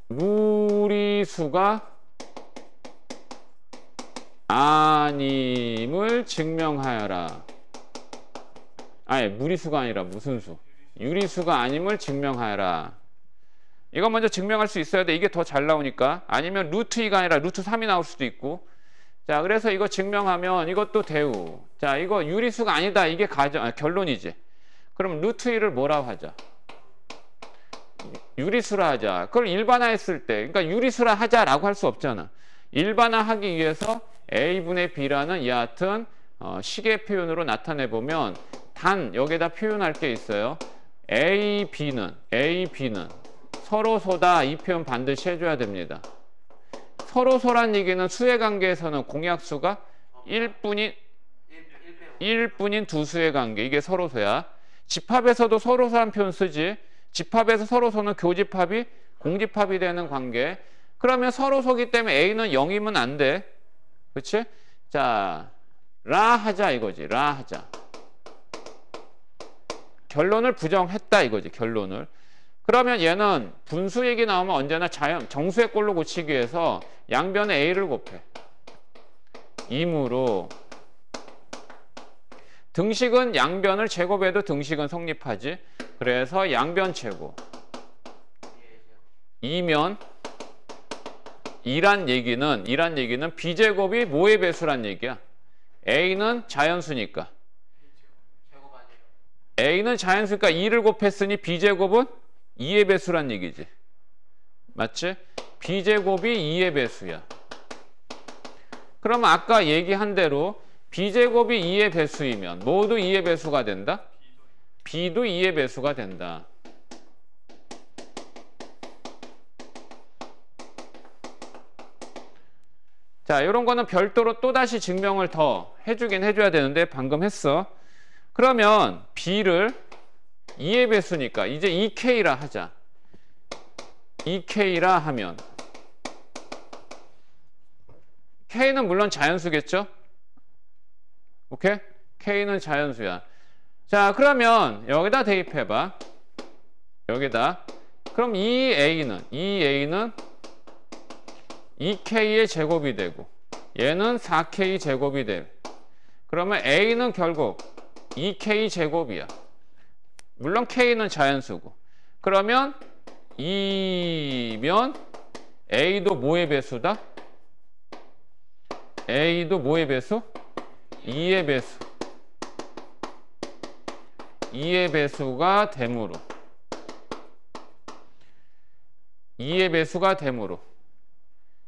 무리수가 아님을 증명하여라. 아니, 무리수가 아니라 무슨 수? 유리수가 아님을 증명하여라. 이거 먼저 증명할 수 있어야 돼. 이게 더 잘 나오니까. 아니면 루트 2가 아니라 루트 3이 나올 수도 있고. 자, 그래서 이거 증명하면 이것도 대우. 자, 이거 유리수가 아니다. 이게 결론이지. 그럼 루트 2를 뭐라고 하자? 유리수라 하자. 그걸 일반화했을 때, 그러니까 유리수라 하자라고 할 수 없잖아. 일반화하기 위해서 A분의 B라는 여하튼 식의 표현으로 나타내 보면 단 여기다 표현할 게 있어요. A, B는 서로소다. 이 표현 반드시 해줘야 됩니다. 서로소란 얘기는 수의 관계에서는 공약수가 1뿐인 두 수의 관계. 이게 서로소야. 집합에서도 서로소란 표현 쓰지. 집합에서 서로소는 교집합이 공집합이 되는 관계. 그러면 서로소기 때문에 A는 0이면 안 돼. 그치? 자, 라 하자 이거지. 라 하자. 결론을 부정했다 이거지. 결론을. 그러면 얘는 분수 얘기 나오면 언제나 정수의 꼴로 고치기 위해서 양변에 A를 곱해. 이므로 등식은 양변을 제곱해도 등식은 성립하지. 그래서 양변 제곱. 이면 이란 얘기는 B제곱이 뭐의 배수란 얘기야? A는 자연수니까. A는 자연수니까 2를 곱했으니 B제곱은 2의 배수란 얘기지. 맞지? B제곱이 2의 배수야. 그러면 아까 얘기한 대로 B제곱이 2의 배수이면 모두 2의 배수가 된다? B도 2의 배수가 된다. 자, 이런 거는 별도로 또다시 증명을 더 해줘야 되는데 방금 했어. 그러면 B를 2의 배수니까 이제 2K라 하자. 2K라 하면 K는 물론 자연수겠죠? 오케이? K는 자연수야. 자, 그러면 여기다 대입해봐. 여기다. 그럼 이 A는 2K의 제곱이 되고 얘는 4K 제곱이 돼. 그러면 A는 결국 2K 제곱이야. 물론 K는 자연수고. 그러면 이면 A도 뭐의 배수다? A도 뭐의 배수? 2의 배수. 2의 배수가 되므로. 2의 배수가 되므로.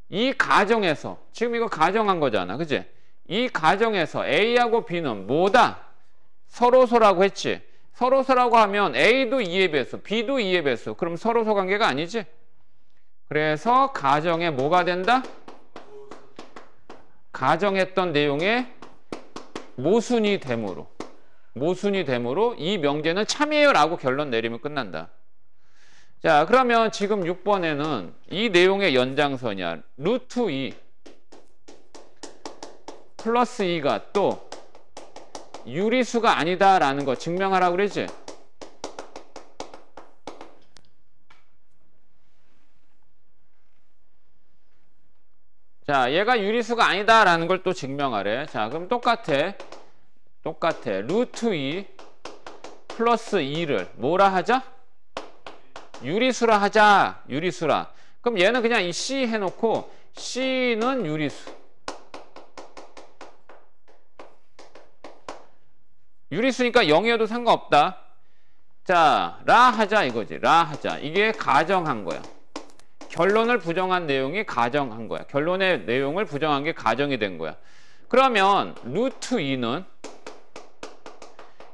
이 가정에서 지금 이거 가정한 거잖아. 그치? 이 가정에서 A하고 B는 뭐다? 서로소라고 했지. 서로소라고 하면 A도 2의 배수, B도 2의 배수. 그럼 서로소 관계가 아니지? 그래서 가정에 뭐가 된다? 가정했던 내용의 모순이 되므로 이 명제는 참이에요 라고 결론 내리면 끝난다. 자, 그러면 지금 6번에는 이 내용의 연장선이야. 루트 2 플러스 2가 또 유리수가 아니다라는 거 증명하라고 그러지? 자, 얘가 유리수가 아니다라는 걸 또 증명하래. 자, 그럼 똑같아. 루트 2 플러스 2를 뭐라 하자? 유리수라 하자. 유리수라. 그럼 얘는 그냥 이 C 해놓고 C는 유리수. 유리수니까 0이어도 상관없다. 자, 라 하자 이거지. 라 하자. 이게 가정한 거야. 결론을 부정한 내용이 가정한 거야. 결론의 내용을 부정한 게 가정이 된 거야. 그러면 루트 2는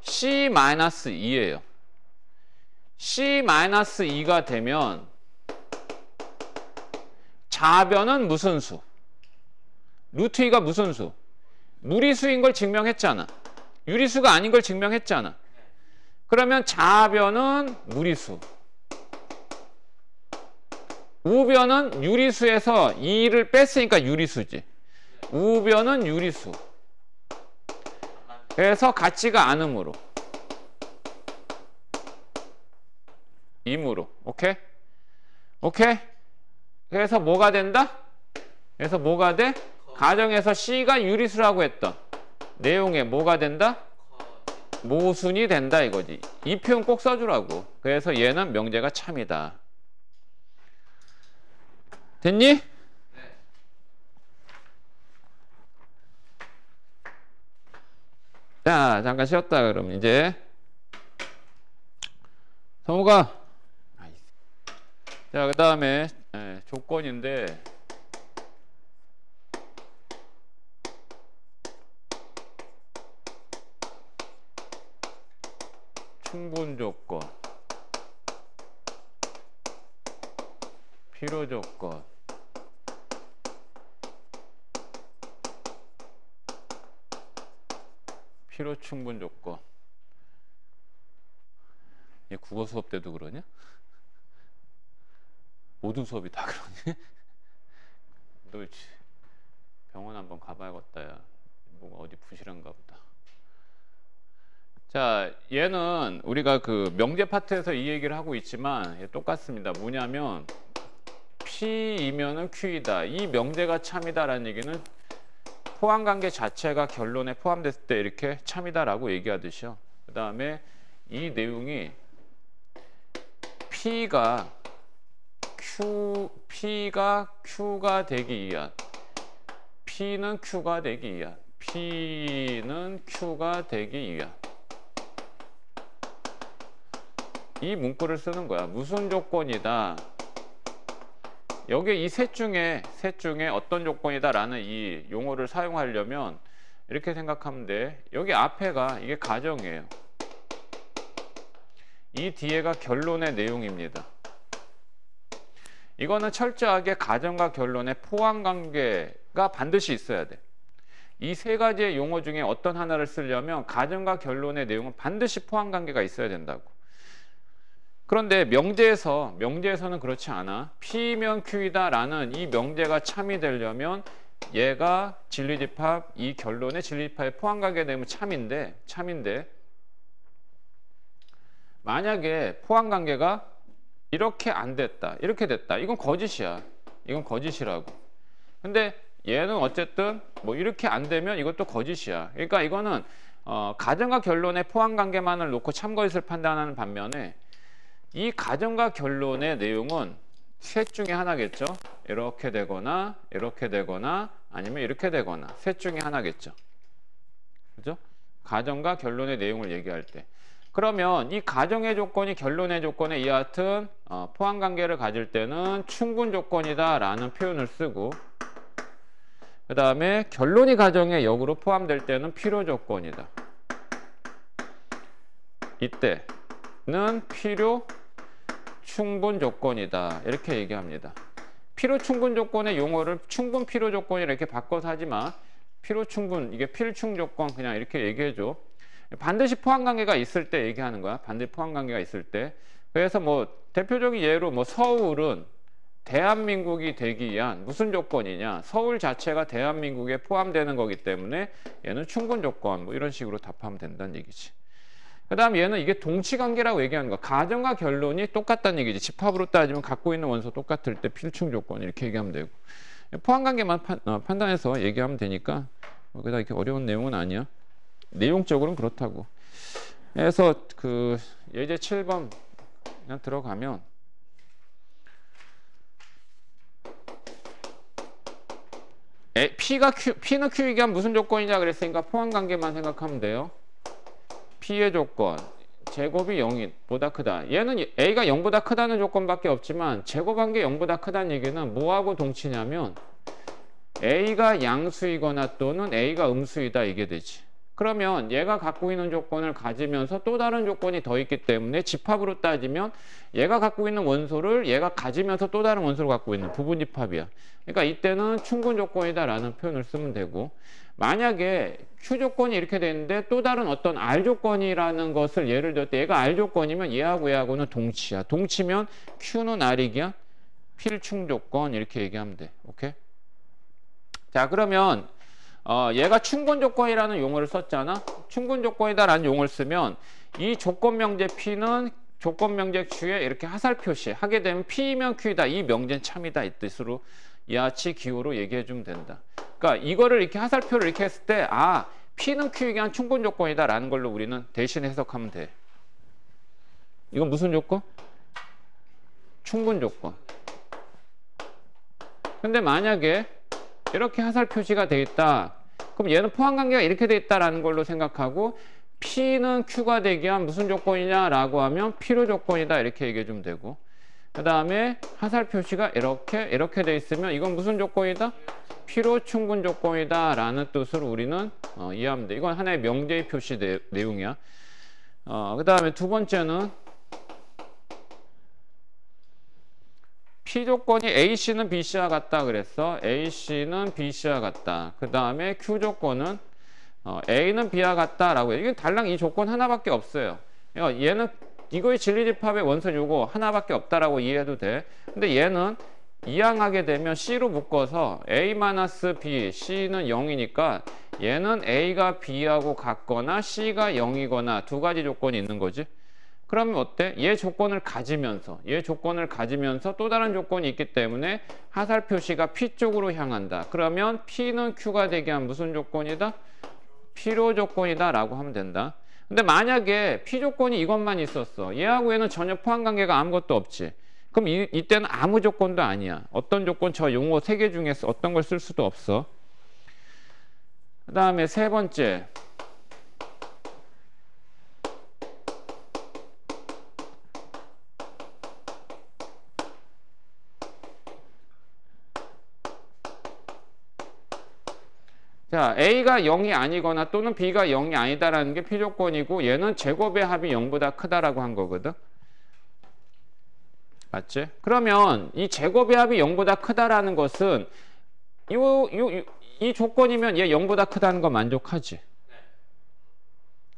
C-2예요. C-2가 되면 자변은 무슨 수? 루트 2가 무슨 수? 무리수인 걸 증명했잖아. 유리수가 아닌 걸 증명했잖아. 그러면 자변은 무리수. 우변은 유리수에서 2를 뺐으니까 유리수지. 우변은 유리수. 그래서 같지가 않으므로. 임으로. 오케이? 오케이? 그래서 뭐가 된다? 그래서 뭐가 돼? 가정에서 C가 유리수라고 했던 내용에 뭐가 된다? 모순이 된다 이거지. 이 표현 꼭 써주라고. 그래서 얘는 명제가 참이다. 됐니? 네. 자, 잠깐 쉬었다 그럼 이제 성우가 자, 그 다음에 조건인데 충분 조건, 필요 조건, 필요 충분 조건. 얘 국어 수업 때도 그러냐? 모든 수업이 다 그러니? 너 병원 한번 가봐야겠다. 야. 뭐가 어디 부실한가 보다. 자, 얘는 우리가 그 명제 파트에서 이 얘기를 하고 있지만 똑같습니다. 뭐냐면 P이면은 Q이다. 이 명제가 참이다라는 얘기는 포함관계 자체가 결론에 포함됐을 때 이렇게 참이다라고 얘기하듯이요. 그 다음에 이 내용이 P가 Q가 되기 위한 P는 Q가 되기 위한 P는 Q가 되기 위한 이 문구를 쓰는 거야. 무슨 조건이다. 여기 이 셋 중에 어떤 조건이다라는 이 용어를 사용하려면 이렇게 생각하면 돼. 여기 앞에가 이게 가정이에요. 이 뒤에가 결론의 내용입니다. 이거는 철저하게 가정과 결론의 포함관계가 반드시 있어야 돼. 이 세 가지의 용어 중에 어떤 하나를 쓰려면 가정과 결론의 내용은 반드시 포함관계가 있어야 된다고. 그런데 명제에서는 그렇지 않아. P면 Q이다 라는 이 명제가 참이 되려면 얘가 진리집합, 이 결론의 진리집합의 포함관계 되면 참인데 만약에 포함관계가 이렇게 안 됐다, 이렇게 됐다. 이건 거짓이야. 이건 거짓이라고. 근데 얘는 어쨌든 뭐 이렇게 안 되면 이것도 거짓이야. 그러니까 이거는 가정과 결론의 포함관계만을 놓고 참거짓을 판단하는 반면에 이 가정과 결론의 내용은 셋 중에 하나겠죠. 이렇게 되거나 아니면 이렇게 되거나 셋 중에 하나겠죠. 그죠? 가정과 결론의 내용을 얘기할 때. 그러면 이 가정의 조건이 결론의 조건에 이와 같은 포함관계를 가질 때는 충분 조건이다 라는 표현을 쓰고, 그 다음에 결론이 가정의 역으로 포함될 때는 필요 조건이다. 이때는 필요 충분 조건이다 이렇게 얘기합니다. 필요 충분 조건의 용어를 충분 필요 조건이라 이렇게 바꿔서 하지만 필요 충분, 이게 필충 조건 그냥 이렇게 얘기해줘. 반드시 포함관계가 있을 때 얘기하는 거야. 반드시 포함관계가 있을 때. 그래서 뭐 대표적인 예로 뭐 서울은 대한민국이 되기 위한 무슨 조건이냐. 서울 자체가 대한민국에 포함되는 거기 때문에 얘는 충분 조건 뭐 이런 식으로 답하면 된다는 얘기지. 그 다음 얘는 이게 동치관계라고 얘기하는 거야. 가정과 결론이 똑같다는 얘기지. 집합으로 따지면 갖고 있는 원소 똑같을 때 필충 조건 이렇게 얘기하면 되고. 포함관계만 판단해서 얘기하면 되니까 그다 이렇게 어려운 내용은 아니야. 내용적으로는 그렇다고. 그래서 그 예제 7번 그냥 들어가면 P는 Q이기 한 무슨 조건이냐 그랬으니까 포함관계만 생각하면 돼요. P의 조건, 제곱이 0보다 크다. 얘는 A가 0보다 크다는 조건밖에 없지만 제곱한 게 0보다 크다는 얘기는 뭐하고 동치냐면 A가 양수이거나 또는 A가 음수이다 이게 되지. 그러면 얘가 갖고 있는 조건을 가지면서 또 다른 조건이 더 있기 때문에 집합으로 따지면 얘가 갖고 있는 원소를 얘가 가지면서 또 다른 원소를 갖고 있는 부분집합이야. 그러니까 이때는 충분 조건이다 라는 표현을 쓰면 되고, 만약에 Q 조건이 이렇게 되는데 또 다른 어떤 R 조건이라는 것을 예를 들어 때 얘가 R 조건이면 얘하고는 동치야. 동치면 Q는 R이기야 필충 조건 이렇게 얘기하면 돼. 오케이? 자, 그러면 얘가 충분 조건이라는 용어를 썼잖아. 충분 조건이다라는 용어를 쓰면 이 조건 명제 P는 조건 명제 Q에 이렇게 화살 표시 하게 되면 P이면 Q이다. 이 명제는 참이다. 이 뜻으로 야치 기호로 얘기해 주면 된다. 그러니까 이거를 이렇게 화살표를 이렇게 했을 때 P는 Q이게 한 충분 조건이다 라는 걸로 우리는 대신 해석하면 돼. 이건 무슨 조건? 충분 조건. 근데 만약에 이렇게 화살 표시가 돼 있다. 그럼 얘는 포함관계가 이렇게 돼 있다라는 걸로 생각하고 P는 Q가 되기 위한 무슨 조건이냐라고 하면 필요 조건이다 이렇게 얘기해 주면 되고, 그 다음에 화살 표시가 이렇게 돼 있으면 이건 무슨 조건이다? 필요 충분 조건이다 라는 뜻으로 우리는 이해하면 돼. 이건 하나의 명제의 표시 내용이야. 그 다음에 두 번째는 P 조건이 AC는 BC와 같다 그랬어. AC는 BC와 같다. 그 다음에 Q 조건은 A는 B와 같다라고 해요. 이게 달랑 이 조건 하나밖에 없어요. 그러니까 얘는 이거의 진리집합의 원선 요거 하나밖에 없다라고 이해해도 돼. 근데 얘는 이항하게 되면 C로 묶어서 A-B, C는 0이니까 얘는 A가 B하고 같거나 C가 0이거나 두 가지 조건이 있는 거지. 그러면 어때? 얘 조건을 가지면서 또 다른 조건이 있기 때문에 화살 표시가 P 쪽으로 향한다. 그러면 P는 Q가 되게 한 무슨 조건이다? 필요 조건이다 라고 하면 된다. 근데 만약에 P 조건이 이것만 있었어. 얘하고 얘는 전혀 포함관계가 아무것도 없지. 그럼 이때는 아무 조건도 아니야. 어떤 조건 저 용어 3개 중에서 어떤 걸 쓸 수도 없어. 그 다음에 세 번째. 자, A가 0이 아니거나 또는 B가 0이 아니다라는 게 P조건이고 얘는 제곱의 합이 0보다 크다라고 한 거거든. 맞지? 그러면 이 제곱의 합이 0보다 크다라는 것은 이 조건이면 얘 0보다 크다는 거 만족하지?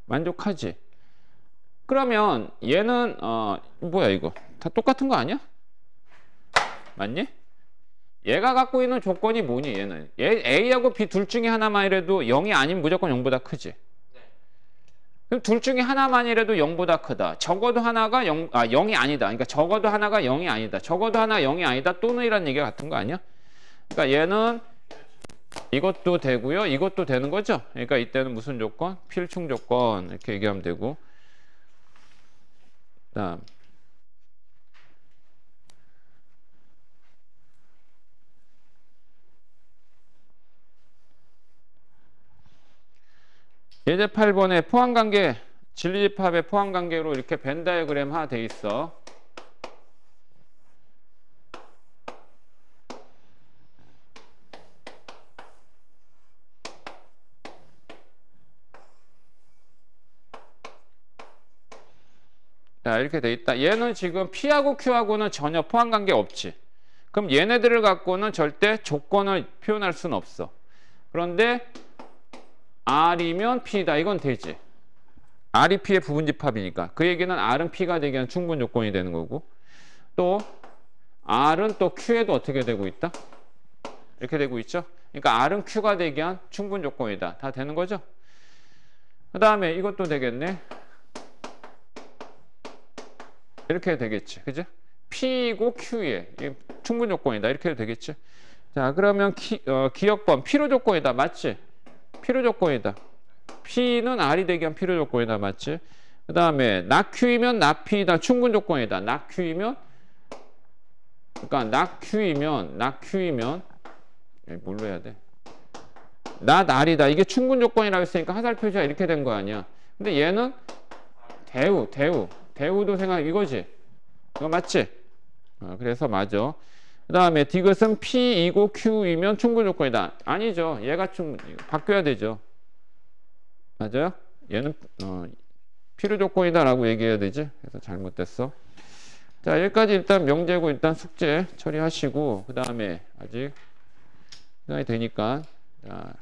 만족하지? 그러면 얘는 뭐야 이거? 다 똑같은 거 아니야? 맞니? 얘가 갖고 있는 조건이 뭐니 얘는? A하고 B 둘 중에 하나만이라도 0이 아니면 무조건 0보다 크지? 그럼 둘 중에 하나만이라도 0보다 크다. 적어도 하나가 0이 아니다. 그러니까 적어도 하나가 0이 아니다. 적어도 하나 0이 아니다. 또는 이란 얘기가 같은 거 아니야? 그러니까 얘는 이것도 되고요. 이것도 되는 거죠. 그러니까 이때는 무슨 조건? 필충 조건 이렇게 얘기하면 되고. 다음. 예제 8번에 포함관계, 진리집합의 포함관계로 이렇게 벤 다이어그램화 돼 있어. 자, 이렇게 돼 있다. 얘는 지금 P하고 Q하고는 전혀 포함관계 없지. 그럼 얘네들을 갖고는 절대 조건을 표현할 수는 없어. 그런데 R이면 P다. 이건 되지. R이 P의 부분집합이니까. 그 얘기는 R은 P가 되기 위한 충분 조건이 되는 거고. 또 R은 또 Q에도 어떻게 되고 있다? 이렇게 되고 있죠. 그러니까 R은 Q가 되기 위한 충분 조건이다. 다 되는 거죠. 그 다음에 이것도 되겠네. 이렇게 되겠지. 그죠? P이고 Q에 충분 조건이다. 이렇게 해도 되겠지. 자, 그러면 기억번 필요 조건이다. 맞지? 필요 조건이다. P는 R이 되기 위한 필요 조건이다. 맞지? 그 다음에 not Q이면 not P다. 충분 조건이다. not Q이면 그러니까 not Q이면 뭘로 해야 돼? not R이다. 이게 충분 조건이라고 했으니까 화살 표시가 이렇게 된 거 아니야. 근데 얘는 대우도 생각 이거지. 이거 맞지? 그래서 맞아. 그 다음에 디귿은 P이고 Q이면 충분 조건이다. 아니죠. 얘가 바뀌어야 되죠. 맞아요? 얘는 필요 조건이다 라고 얘기해야 되지. 그래서 잘못됐어. 자, 여기까지 일단 명제고 일단 숙제 처리하시고 그 다음에 아직 시간이 되니까 자,